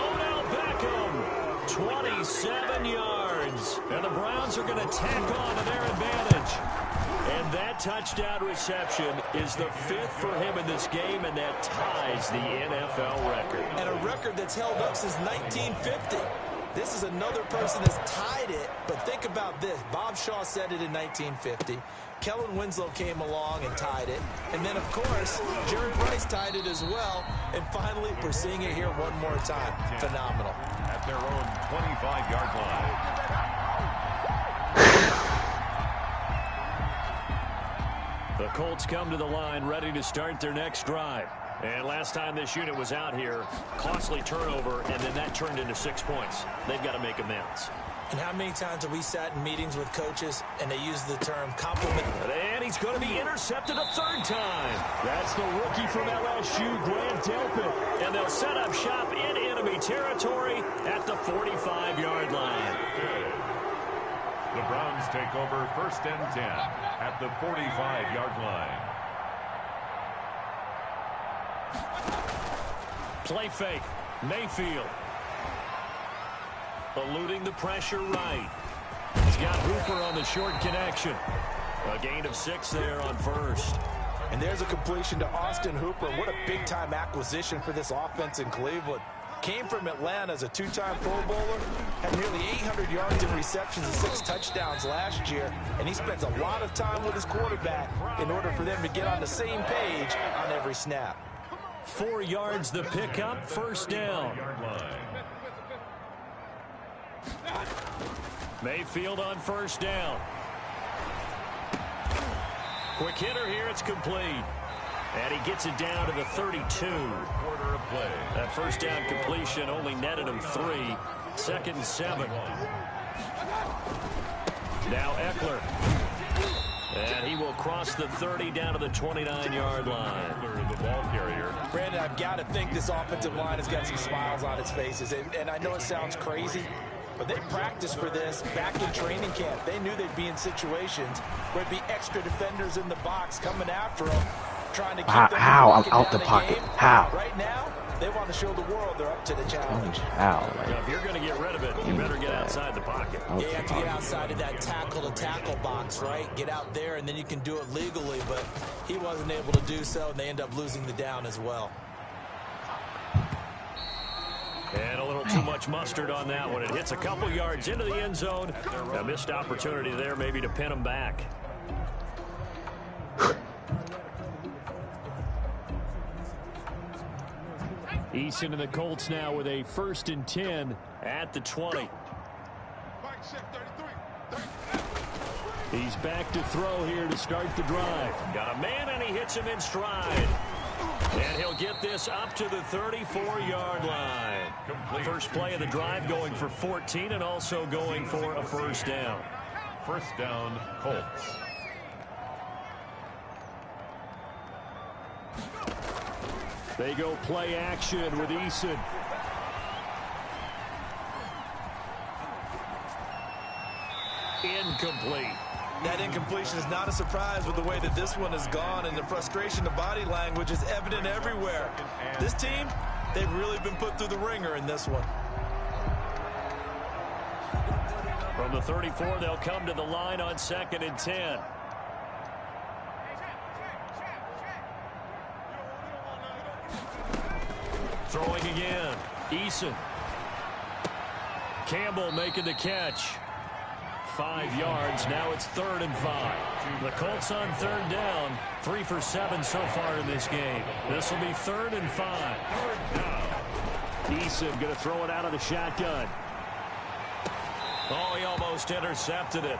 Odell Beckham, 27 yards. And the Browns are going to tack on to their advantage. And that touchdown reception is the 5th for him in this game, and that ties the NFL record. And a record that's held up since 1950. This is another person that's tied it, but think about this. Bob Shaw said it in 1950. Kellen Winslow came along and tied it. And then, of course, Jerry Price tied it as well. And finally, we're seeing it here one more time. Phenomenal. At their own 25-yard line. The Colts come to the line ready to start their next drive. And last time this unit was out here, costly turnover, and then that turned into 6 points. They've got to make amends. And how many times have we sat in meetings with coaches and they use the term compliment? And he's going to be intercepted a third time. That's the rookie from LSU, Grant Delpit. And they'll set up shop in enemy territory at the 45-yard line. The Browns take over 1st and 10 at the 45-yard line. Play fake. Mayfield. Eluding the pressure right. He's got Hooper on the short connection. A gain of 6 there on first. And there's a completion to Austin Hooper. What a big-time acquisition for this offense in Cleveland. Came from Atlanta as a 2-time Pro Bowler. Had nearly 800 yards in receptions and 6 touchdowns last year. And he spends a lot of time with his quarterback in order for them to get on the same page on every snap. 4 yards the pickup, first down. Mayfield on first down. Quick hitter here, it's complete. And he gets it down to the 32. Quarter of play. That first down completion only netted him 3. 2nd and 7. Now Eckler. And he will cross the 30 down to the 29-yard line. The ball carrier. Brandon, I've got to think this offensive line has got some smiles on its faces. And I know it sounds crazy, but they practiced for this back in training camp. They knew they'd be in situations where there'd be extra defenders in the box coming after them, trying to keep them how? I'm out the pocket. Game. How? Right now, they want to show the world they're up to the challenge. How? Now, if you're going to get rid of it, you better get outside the pocket. Yeah, you have to get outside of that tackle-to-tackle box, right? Get out there, and then you can do it legally, but he wasn't able to do so, and they end up losing the down as well. And a little too much mustard on that one. It hits a couple yards into the end zone. A missed opportunity there maybe to pin him back. Eason and the Colts now with a 1st and 10 at the 20. He's back to throw here to start the drive. Got a man and he hits him in stride. And he'll get this up to the 34-yard line. First play of the drive going for 14 and also going for a first down. First down, Colts. They go play action with Eason. Incomplete. That incompletion is not a surprise with the way that this one has gone, and the frustration of body language is evident everywhere. This team, they've really been put through the ringer in this one. From the 34, they'll come to the line on 2nd and 10. Throwing again. Eason. Campbell making the catch. 5 yards. Now it's 3rd and 5. The Colts on 3rd down. 3 for 7 so far in this game. This will be 3rd and 5. Eason going to throw it out of the shotgun. Oh, he almost intercepted it.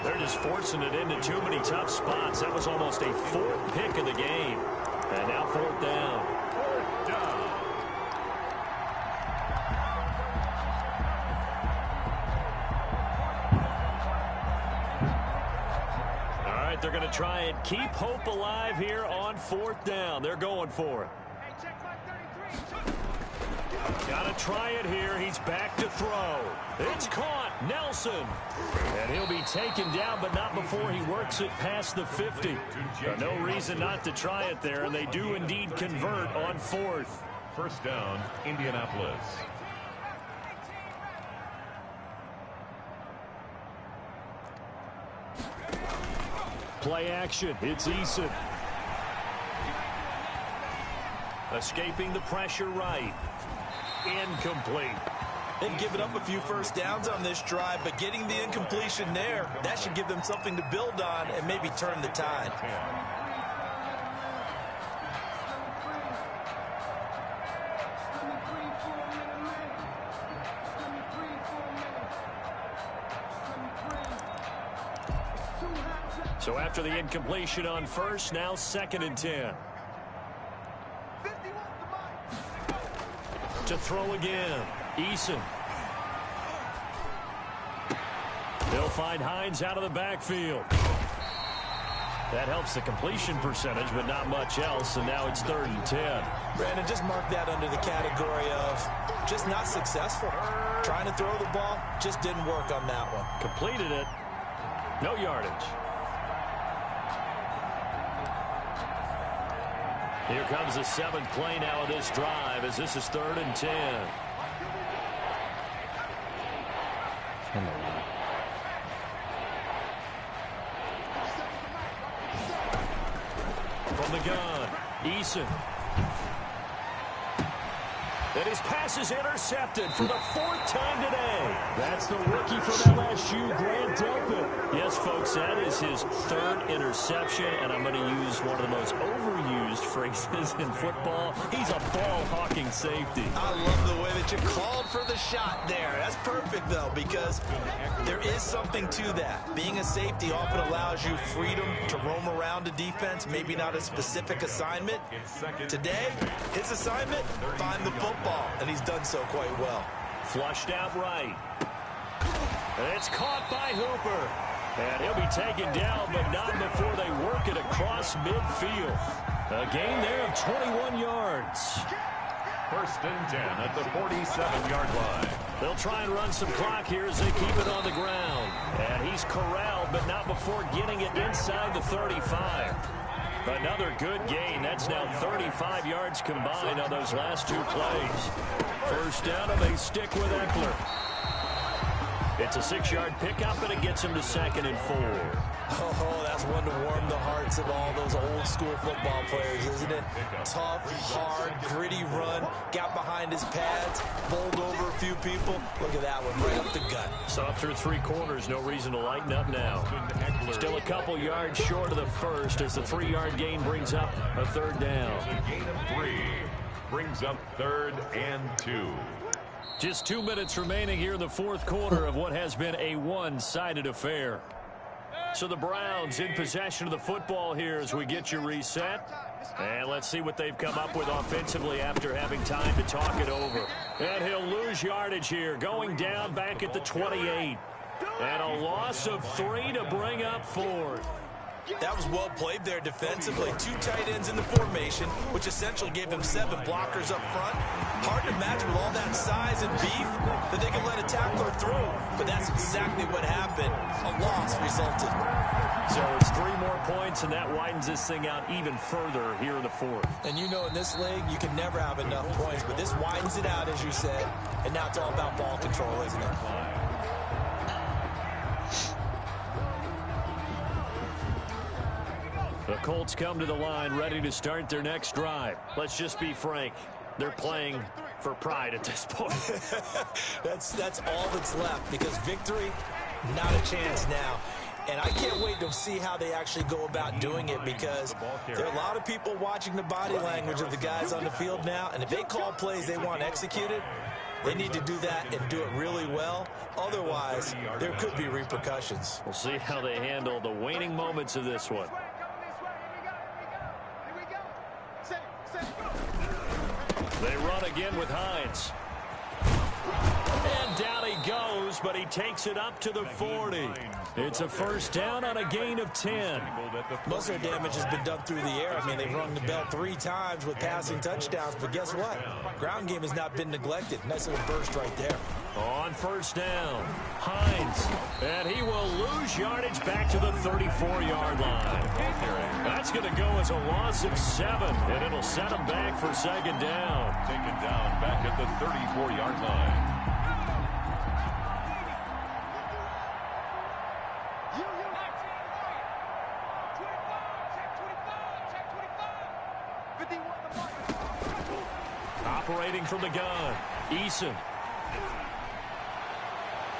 They're just forcing it into too many tough spots. That was almost a 4th pick of the game. And now 4th down. They're going to try and keep hope alive here on 4th down. They're going for it. Got to try it here. He's back to throw. It's caught. Nelson. And he'll be taken down, but not before he works it past the 50. No reason not to try it there, and they do indeed convert on 4th. First down, Indianapolis. Play action. It's Eason. Escaping the pressure right. Incomplete. They've given up a few first downs on this drive, but getting the incompletion there, that should give them something to build on and maybe turn the tide. So after the incompletion on first, now 2nd and 10. To throw again, Eason. They'll find Hines out of the backfield. That helps the completion percentage, but not much else, and now it's 3rd and 10. Brandon, just mark that under the category of just not successful. Trying to throw the ball, just didn't work on that one. Completed it. No yardage. Here comes the 7th play now of this drive as this is 3rd and 10. From the gun, Eason. And his pass is intercepted for the 4th time today. That's the rookie from LSU, Grant Delpit. Yes, folks, that is his 3rd interception, and I'm going to use one of the most overused phrases in football. He's a ball-hawking safety. I love the way that you called for the shot there. That's perfect, though, because there is something to that. Being a safety often allows you freedom to roam around a defense, maybe not a specific assignment. Today, his assignment, find the football. And he's done so quite well. Flushed out right. And it's caught by Hooper. And he'll be taken down, but not before they work it across midfield. A gain there of 21 yards. 1st and 10 at the 47-yard line. They'll try and run some clock here as they keep it on the ground. And he's corralled, but not before getting it inside the 35. Another good gain. That's now 35 yards combined on those last 2 plays. 1st down, and they stick with Eckler. It's a 6-yard pickup, and it gets him to 2nd and 4. Oh, that's one to warm the hearts of all those old-school football players, isn't it? Tough, hard, gritty run, got behind his pads, bowled over a few people. Look at that one, right up the gut. Saw through 3 corners, no reason to lighten up now. Still a couple yards short of the 1st as the 3-yard gain brings up a 3rd down. A gain of 3 brings up 3rd and 2. Just 2 minutes remaining here in the 4th quarter of what has been a one-sided affair. So the Browns in possession of the football here as we get you reset. And let's see what they've come up with offensively after having time to talk it over. And he'll lose yardage here, going down back at the 28. And a loss of 3 to bring up 4th. That was well played there defensively. 2 tight ends in the formation, which essentially gave them 7 blockers up front. Hard to imagine with all that size and beef that they could let a tackler through. But that's exactly what happened. A loss resulted. So it's 3 more points, and that widens this thing out even further here in the 4th. And you know in this league, you can never have enough points. But this widens it out, as you said. And now it's all about ball control, isn't it? The Colts come to the line ready to start their next drive. Let's just be frank. They're playing for pride at this point. That's all that's left because victory, not a chance now. And I can't wait to see how they actually go about doing it because there are a lot of people watching the body language of the guys on the field now. And if they call plays they want executed, they need to do that and do it really well. Otherwise, there could be repercussions. We'll see how they handle the waning moments of this one. They run again with Hines. And down he goes, but he takes it up to the 40. It's a 1st down on a gain of 10. Most of their damage has been done through the air. I mean, they've rung the bell 3 times with passing touchdowns, but guess what? Ground game has not been neglected. Nice little burst right there. On 1st down, Hines, and he will lose yardage back to the 34-yard line. That's going to go as a loss of 7, and it'll set him back for 2nd down. Taken down back at the 34-yard line. Operating from the gun, Eason.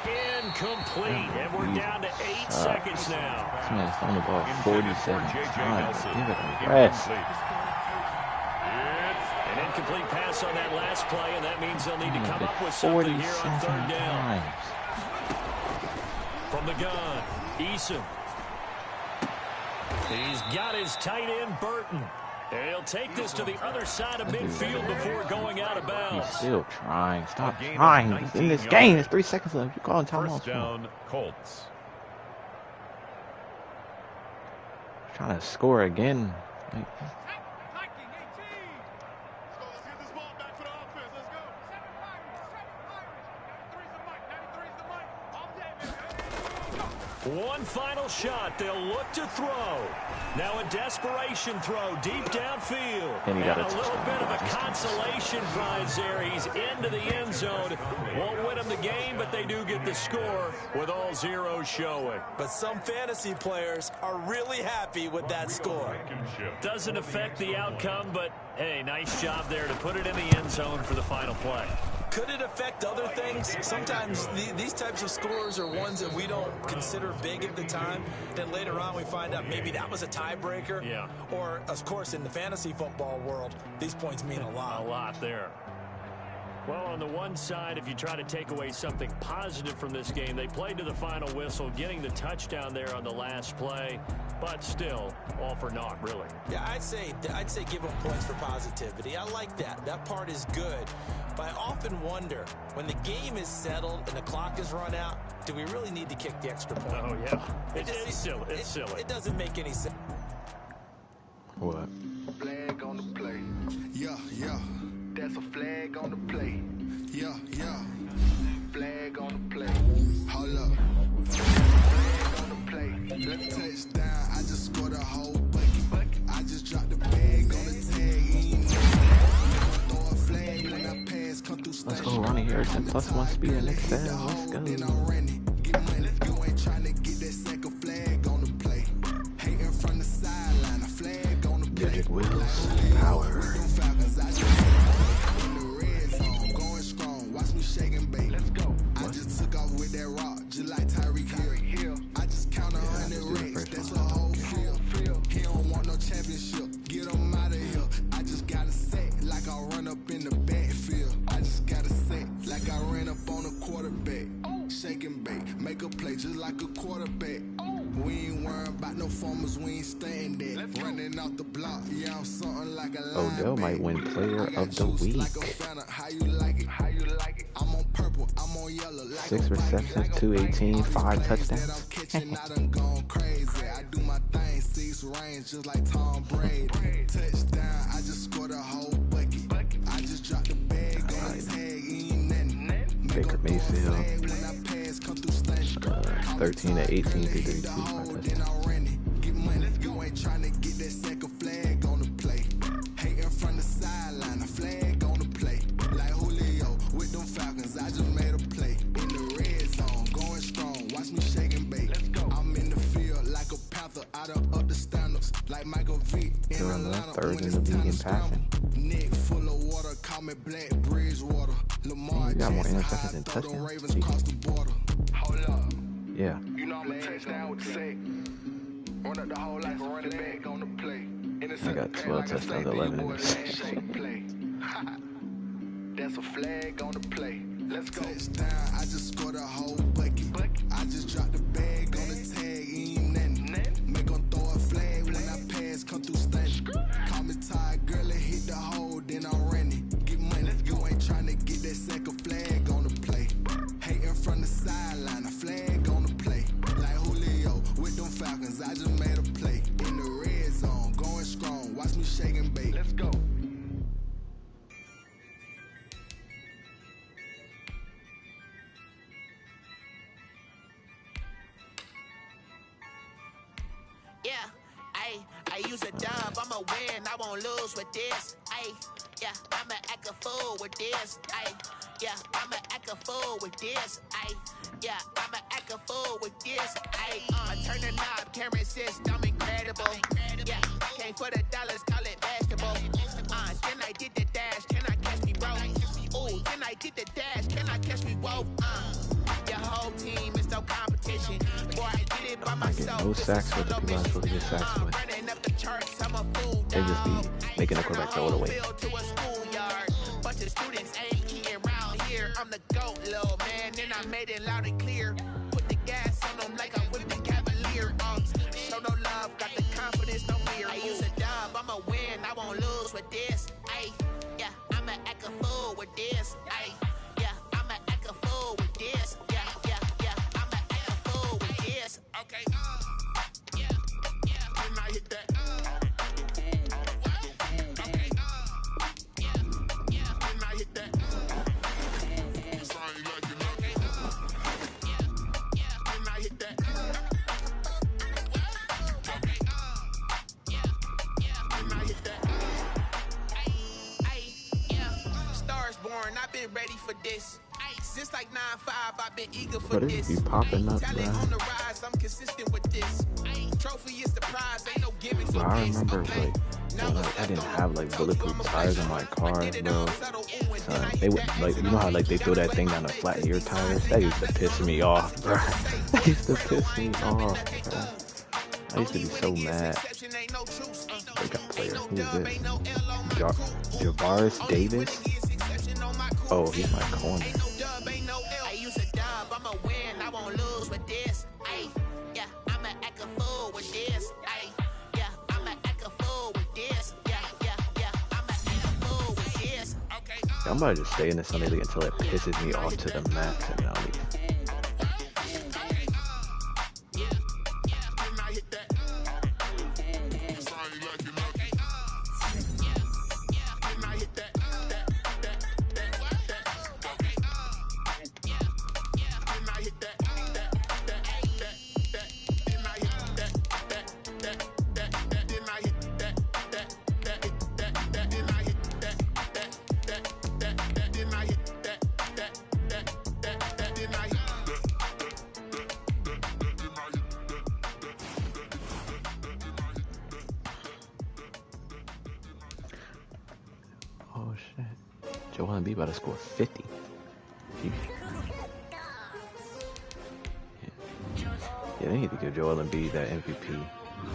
Incomplete, and we're down to 8 seconds now. This man's throwing the ball 47 times. Give it a rest. An incomplete pass on that last play, and that means they'll need to come up with something here on 3rd down. From the gun, Eason. He's got his tight end, Burton. And he'll take this to the other side of midfield before going out of bounds. He's still trying. Stop trying. In this game, there's 3 seconds left. You're calling timeout. First down, Colts. Trying to score again. Like, one final shot. They'll look to throw. Now a desperation throw deep downfield. And he got a little bit of a consolation prize there. He's into the end zone. Won't win him the game, but they do get the score with all zeros showing. But some fantasy players are really happy with that score. Doesn't affect the outcome, but hey, nice job there to put it in the end zone for the final play. Could it affect other things? Sometimes these types of scores are ones that we don't consider big at the time. Then later on we find out maybe that was a tiebreaker. Yeah. Or, of course, in the fantasy football world, these points mean a lot. A lot there. Well, on the one side, if you try to take away something positive from this game, they played to the final whistle, getting the touchdown there on the last play, but still, all for naught, really. Yeah, I'd say give them points for positivity. I like that. That part is good. But I often wonder, when the game is settled and the clock is run out, do we really need to kick the extra point? Oh, yeah. It's silly. It's silly. It doesn't make any sense. what? Flag on the play. Yeah, yeah. That's a flag on the play. Yeah, yeah. Flag on the play. Hold up. Flag on the play. Let's touchdown. I just scored a whole bucket. I just dropped the bag on the tag. Throw a flag when I pass. Come through. Let's go, Ronnie Harrison. +1 speed and excel. Let's go. Then I'm running. Get money. You ain't trying to get that second flag on the play. Hating from the sideline. A flag on the play. Magic wheels. Power. Shaking bait. Let's go. I just took off with that rock, just like Tyreek Hill. I just count 100 racks, that's a whole field. He don't want no championship, get him out of here. I just got a set, like I run up in the backfield. I just got a set, like I ran up on a quarterback. Shaking bait, make a play just like a quarterback. We ain't worrying about no formers, we ain't staying there. Running out the block, yeah, I'm something like a Odell might win player of the week. How you like it? How you like it? I'm on purple, I'm on yellow. 6 receptions, 218, 5 touchdowns. I done gone crazy. I do my thing, 6 range, just like Tom Brady. Touchdown, I just scored a whole bucket. I just dropped the bag on his head, ain't nothing. Baker Mayfield, 13 to 18, 332, 5 touchdowns. Get money, you ain't trying to get that second flag on the play. Hating from the sideline, a flag on the play. Like Julio with them Falcons, I just made a play. In the red zone, going strong, watch me shaking bait. Let's go. I'm in the field like a panther, out of up the standards. Like Michael Vick in Atlanta, 3rd in the league in passing. Neck full of water, call me Black Bridgewater. Lamar He got more Jackson, interceptions than throw them touchdowns. Ravens across the border. Hold up. Yeah. You know I'm a touchdown with the sack. Run up the whole like a running back on the play. I got 12 touchdowns, 11 interceptions. That's a flag on the play. Let's go. Touchdown, I just scored a whole bucket. I just dropped the bag on the tag, ain't nothing. Make them throw a flag when I pass, come through stunning. Call me tired, girl, it hit the hole, then I'm running. Get money, you ain't trying to get that second flag on the play. Hating from the sideline, a flag on the play. Like Julio with them Falcons, I just made a play. In the red zone, going strong, watch me shaking bait. Let's go. Yeah, I use a dub, I'ma win, I won't lose with this. Yeah, I'ma act a fool with this. Yeah, I'ma act a fool with this. Yeah, I'ma act a fool with this. Turn the knob, camera system, incredible. Yeah, came for the dollars, call it basketball. Then I did the dash, can I catch me, bro? Ooh, then I did the dash, can I catch me, whoa? Your whole I'm not getting no sacks with the people I'm supposed to get sacks with. They just be making the quarterback throw it away. Bunch of students ain't eating around here. I'm the GOAT, little man, and I made it loud and clear. Put the gas on them like I whipped the Cavalier. Show no love, got the confidence, no fear. I use a dub, I'ma win, I won't lose with this. Ay, yeah, I'ma act a fool with this. Ay, yeah, I'ma act a fool with this. Yeah, yeah, yeah, I'ma act a fool with this. Okay, yeah, yeah, and I hit that. I've been ready for this. Since like 9-5, I've been eager for this. Be popping up, talent on the rise, I'm consistent with this. Trophy is the prize, ain't no gimmick for I this. remember like I didn't have like bulletproof tires on my car, bro. They would like, you know how like they throw that thing down to flatten your tires? That used to piss me off, bro. That used to piss me off, bro. I used to be so mad. They got player. Who is this? Javaris Davis? Oh, he's my corner. I use a dub, I'ma win, I won't lose with this. Ay, yeah, I'ma act a fool with this. Ay, yeah, I'ma act a fool with this. Yeah, yeah, yeah, I'ma act a fool with this. Okay. I'm about to just stay in the Sunday League until it pisses me off to the max, and then I'll leave. Oh shit. Joel Embiid about to score 50. Yeah, they need to give Joel Embiid that MVP.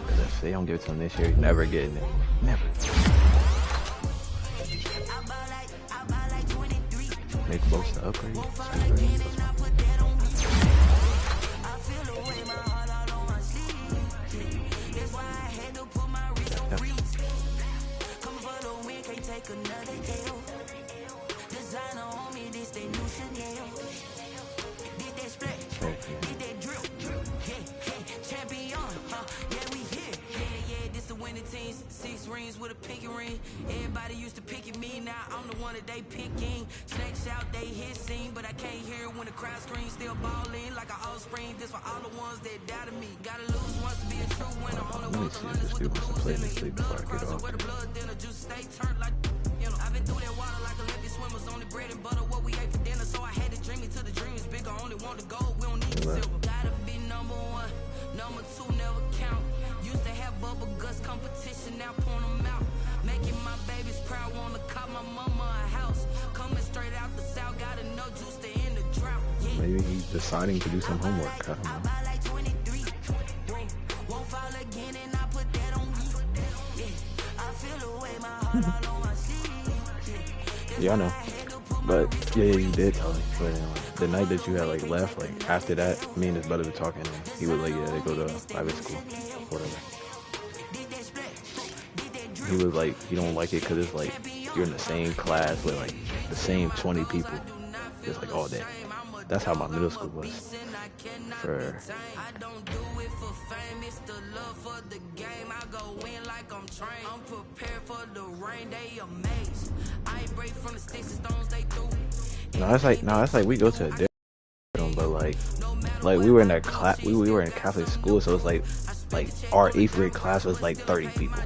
Because if they don't give it to him this year, he's never getting it. Never. Make most the upgrade. With a pinky ring, everybody used to pick at me. Now I'm the one that they picking. Snakes out, they hit scene, but I can't hear when the crowd screams. Still balling like an offspring. This for all the ones that doubted me. Gotta lose once to be a true winner. Only one the hunters with the blues in the blood crossing where the blood dinner juice stay turned like you know. I've been through that water like Olympic swimmers. Only bread and butter what we ate for dinner. So I had to dream it till the dream is bigger. Only want the gold, we don't need the silver. Gotta be number one, number two never count. Used to have bubble guts competition, now point them out. Making my babies proud, wanna call my mama a house. Coming straight out the south, got enough juice to end the drought. Yeah. Maybe he's deciding to do some homework. I don't know. Won't fall again and I put that on me. Yeah, I feel away my heart all on my sleeve. Yeah, I know. But yeah, you did tell me. But the night that you had like left, like after that, me and his brother were talking, and he was like, yeah, they go to private school, whatever. He was like, you don't like it because it's like you're in the same class with like the same 20 people, just like all day. That's how my middle school was. For I don't do it for fame, it's the love for the game. I go in like I'm trained. I'm prepared for the rain, they amazed. I break from the sticks and stones they threw. no, it's like we go to a different room, but like we were in that class, we were in Catholic school, so it's like our 8th grade class was like 30 people.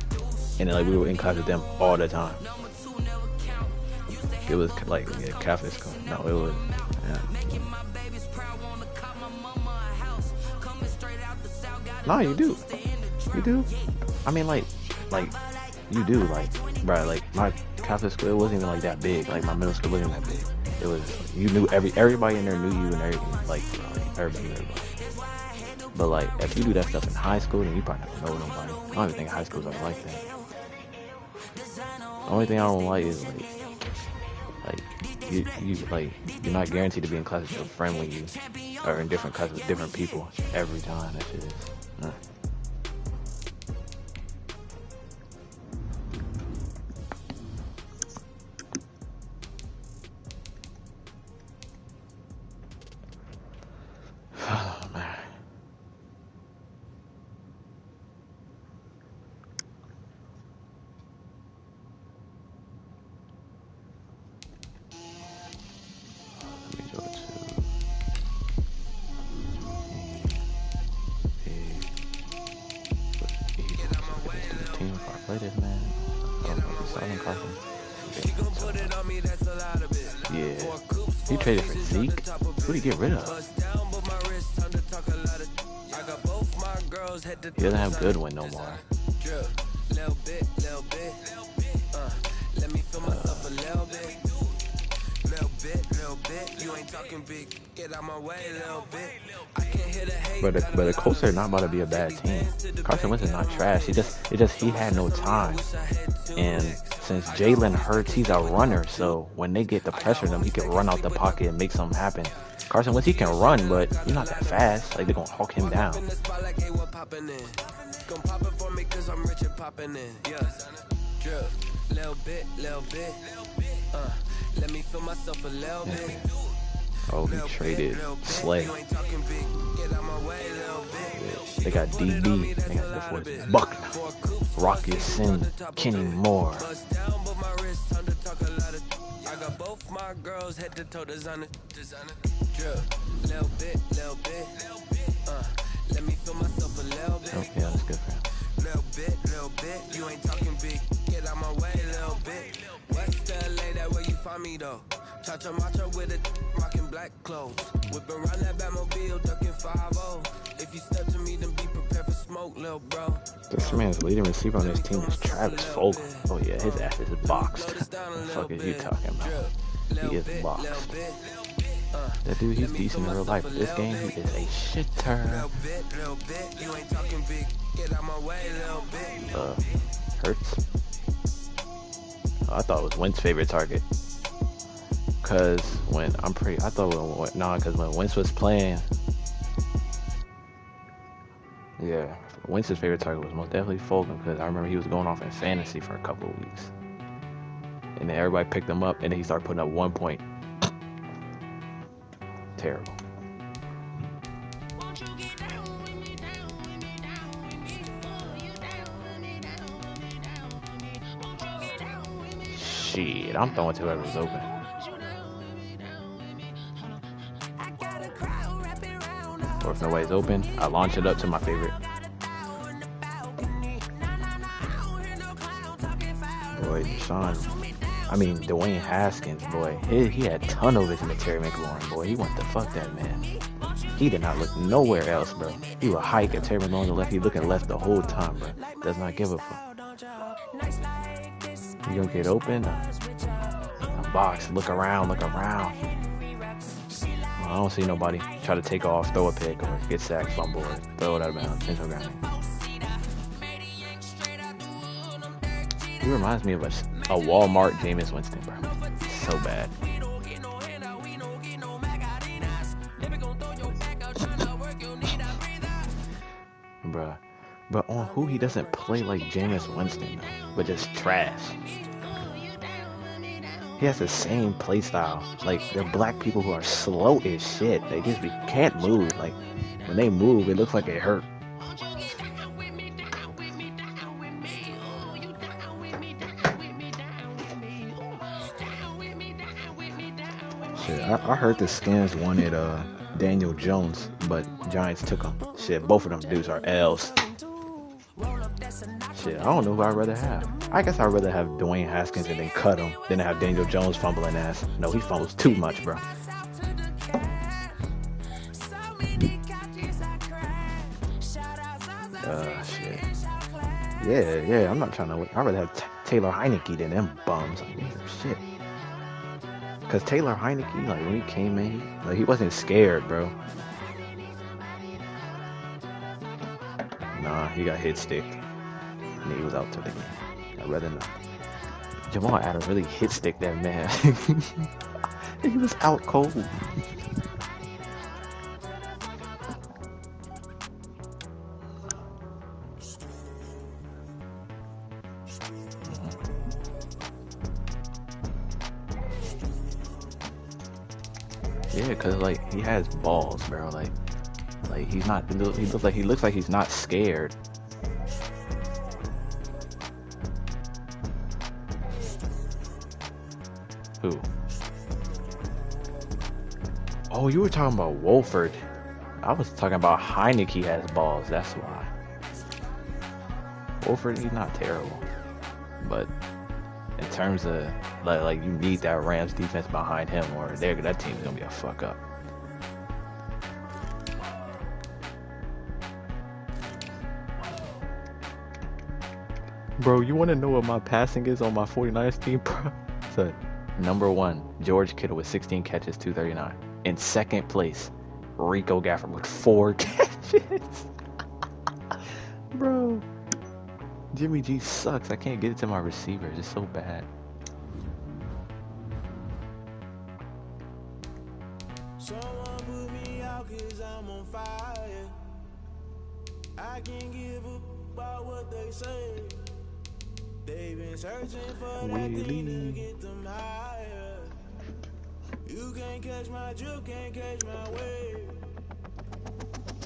And then, like, we were in class with them all the time. It was like Catholic school. No, it was. Yeah. No, you do. You do. I mean, like you do. Like, bro, like my Catholic school, it wasn't even like that big. Like my middle school wasn't that big. It was. You knew everybody in there knew you and everything. Like everybody knew everybody. But like, if you do that stuff in high school, then you probably never know nobody. I don't even think high schools are like that. The only thing I don't like is like you're not guaranteed to be in class with your friend when you are in different classes with different people every time. That shit is. Oh man. This man. Yeah. He traded for Zeke? Who'd he get rid of? He doesn't have Goodwin no more. But the Colts are not about to be a bad team. Carson Wentz is not trash. He had no time. And since Jalen Hurts, he's a runner, so when they get the pressure on him, he can run out the pocket and make something happen. Carson Wentz, he can run, but he's not that fast. Like, they're gonna hawk him down. Oh, he traded Slay. They got DB. They got before Buckner, Rocky Sin, Kenny Moore. I got both my girls head to toe designer. Little bit. Let me feel myself a little bit. Oh, yeah, that's good for him. Little bit. You ain't talking big. Get out my way, little bit. West LA, that where you find me though. Cha-cha macha with it, rocking black clothes. Whipping around that Batmobile, ducking 5-0. If you step to me, then be prepared for smoke, little bro. This man's leading receiver on his team is Travis Fulgham. Oh yeah, his ass is boxed. What the fuck is you talking about? He is boxed. That dude, he's decent in real life. But this game, he is a shitter. Hurts. Oh, I thought it was Wentz's favorite target. Cause when because when Wentz was playing, yeah, Wentz's favorite target was most definitely Fulgham, because I remember he was going off in fantasy for a couple of weeks, and then everybody picked him up, and then he started putting up 1 point. Terrible. Shit, I'm throwing to whoever's open. Or if nobody's open, I launch it up to my favorite. Boy, Dwayne Haskins, boy. He had turnovers in the Terry McLaurin, boy. He went to fuck that man. He did not look nowhere else, bro. He would hike at Terry McLaurin to the left. He looking left the whole time, bro. Does not give a fuck. You gonna get open? Box, look around. I don't see nobody. Try to take off, throw a pick, or get sacked, fumble, or throw it out of bounds. He reminds me of a Walmart Jameis Winston, bro. So bad. Bruh. But on who he doesn't play like Jameis Winston, though, but just trash. He has the same play style. Like, they're black people who are slow as shit. They just can't move. Like, when they move, it looks like it hurt. Shit, I heard the Skins wanted Daniel Jones, but Giants took him. Shit, both of them dudes are L's. Shit, I don't know who I'd rather have. I guess I'd rather have Dwayne Haskins and then cut him than to have Daniel Jones fumbling ass. No, he fumbles too much, bro. Shit. Yeah, I'm not trying to win. I'd rather have Taylor Heineke than them bums. Like, shit. Because Taylor Heineke, like, when he came in, he wasn't scared, bro. Nah, he got hit sticked. And he was out to the game. I'd rather not. Jamal Adams really hit stick that man. He was out cold. Yeah, cause like he has balls, bro. Like he's not. He looks like he's not scared. Who? Oh, you were talking about Wolford. I was talking about Heineke has balls. That's why. Wolford, he's not terrible, but in terms of like you need that Rams defense behind him, or that team's gonna be a fuck up. Bro, you want to know what my passing is on my 49ers team, bro? So, number 1, George Kittle with 16 catches, 239. In second place, Rico Gafford with 4 catches. Bro, Jimmy G sucks. I can't get it to my receivers. It's so bad. Someone put me out 'cause I'm on fire. I can't give up about what they say. They've been searching for that thing to get them higher. You can't catch my drift, can't catch my wave.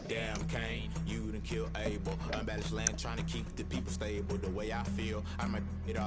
Damn, Kane, you done kill Abel. Unbalanced land trying to keep the people stable. The way I feel, I might get all